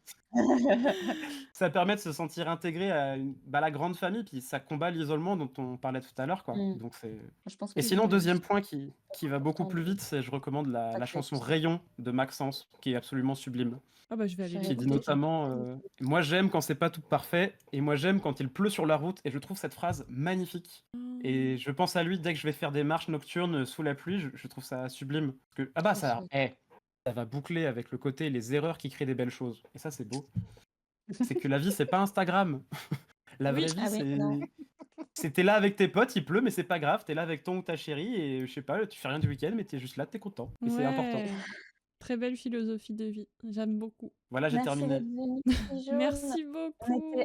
ça permet de se sentir intégré à la grande famille, puis ça combat l'isolement dont on parlait tout à l'heure, quoi. Mmh. Donc c'est Je pense et que sinon, c'est deuxième point qui va beaucoup important plus de vite, c'est je recommande la t'inquiète. chanson «Rayon» de Maxence, qui est absolument sublime. Ah bah, je vais aller J'ai Qui dit l'écouter, tiens. notamment, «Moi j'aime quand c'est pas tout parfait et moi j'aime quand il pleut sur la route» et je trouve cette phrase magnifique Oh, et je pense à lui dès que je vais faire des marches nocturnes, sous la pluie, je trouve ça sublime. Parce que ah bah trop ça chouette. ça va boucler avec le côté les erreurs qui créent des belles choses et ça c'est beau. C'est que la vie c'est pas Instagram. La Oui, vraie vie Ah oui, non. c'est tu là avec tes potes, il pleut mais c'est pas grave, t'es là avec ton ou ta chérie et je sais pas, tu fais rien du week-end mais t'es juste là, t'es content et c'est important. ouais. Très belle philosophie de vie. J'aime beaucoup. Voilà, j'ai Merci terminé. d'être venu, Jaune. Merci On était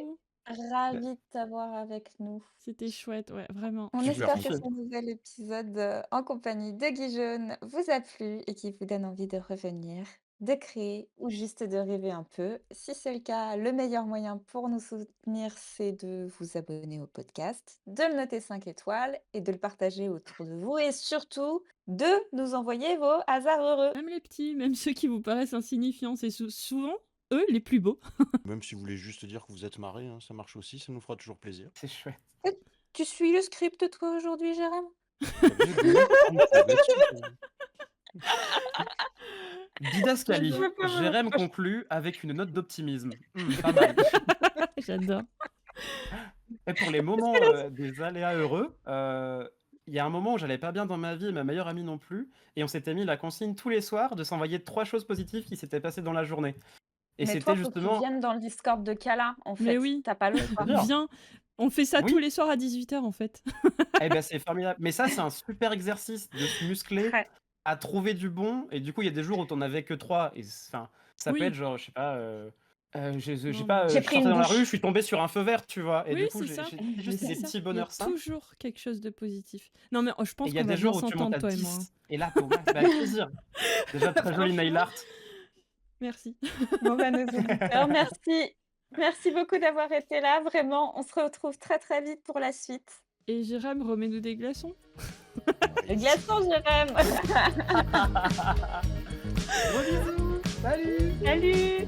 beaucoup. Bah, ravis de t'avoir avec nous. C'était chouette, ouais, vraiment. On Je vous espère que remercie. ce nouvel épisode en compagnie de Guy Jaune vous a plu et qu'il vous donne envie de revenir, de créer ou juste de rêver un peu. Si c'est le cas, le meilleur moyen pour nous soutenir, c'est de vous abonner au podcast, de le noter 5 étoiles et de le partager autour de vous et surtout de nous envoyer vos hasards heureux. Même les petits, même ceux qui vous paraissent insignifiants, c'est souvent eux les plus beaux. Même si vous voulez juste dire que vous êtes marré, hein, ça marche aussi, ça nous fera toujours plaisir. c'est chouette. Tu suis le script toi aujourd'hui, Jérém? Pas besoin, ça va être sûr. Didascalie. Je peux me Jérém reprocher. conclut avec une note d'optimisme. Pas mal. J'adore. Et pour les moments des aléas heureux, il y a un moment où j'allais pas bien dans ma vie et ma meilleure amie non plus, et on s'était mis la consigne tous les soirs de s'envoyer 3 choses positives qui s'étaient passées dans la journée. Et Mais c'était toi, faut que tu justement viennes dans le Discord de Kala, en Mais fait. oui, T'as pas le Bah, choix. bien sûr. viens. On fait ça tous Oui, les soirs à 18h en fait. eh ben c'est formidable. Mais ça, c'est un super exercice de se muscler Très. à trouver du bon. Et du coup, il y a des jours où t'en avais que 3. Et enfin, ça peut Oui, être genre, je sais pas, j'ai non pas, mais. J'ai je pris sortais une dans la rue, je douche. suis tombé sur un feu vert, tu vois. Et Oui, du coup, c'est ça. j'ai Mais juste C'est des c'est ça. petits Il y a bonheurs simples. toujours quelque chose de positif. Non mais je Et pense il y a qu'on va des bien jours où tu montes s'entendre à toi et moi. 10. Et là, t'es au max. Bah, avec plaisir. Déjà, très joli nail Franchement, art. merci. Bon, bah, nos auditeurs, merci. Merci beaucoup d'avoir été là. Vraiment, on se retrouve très très vite pour la suite. Et Jérém, remets-nous des glaçons. Les glaçons, Jérém. Gros bisous. Salut. Salut.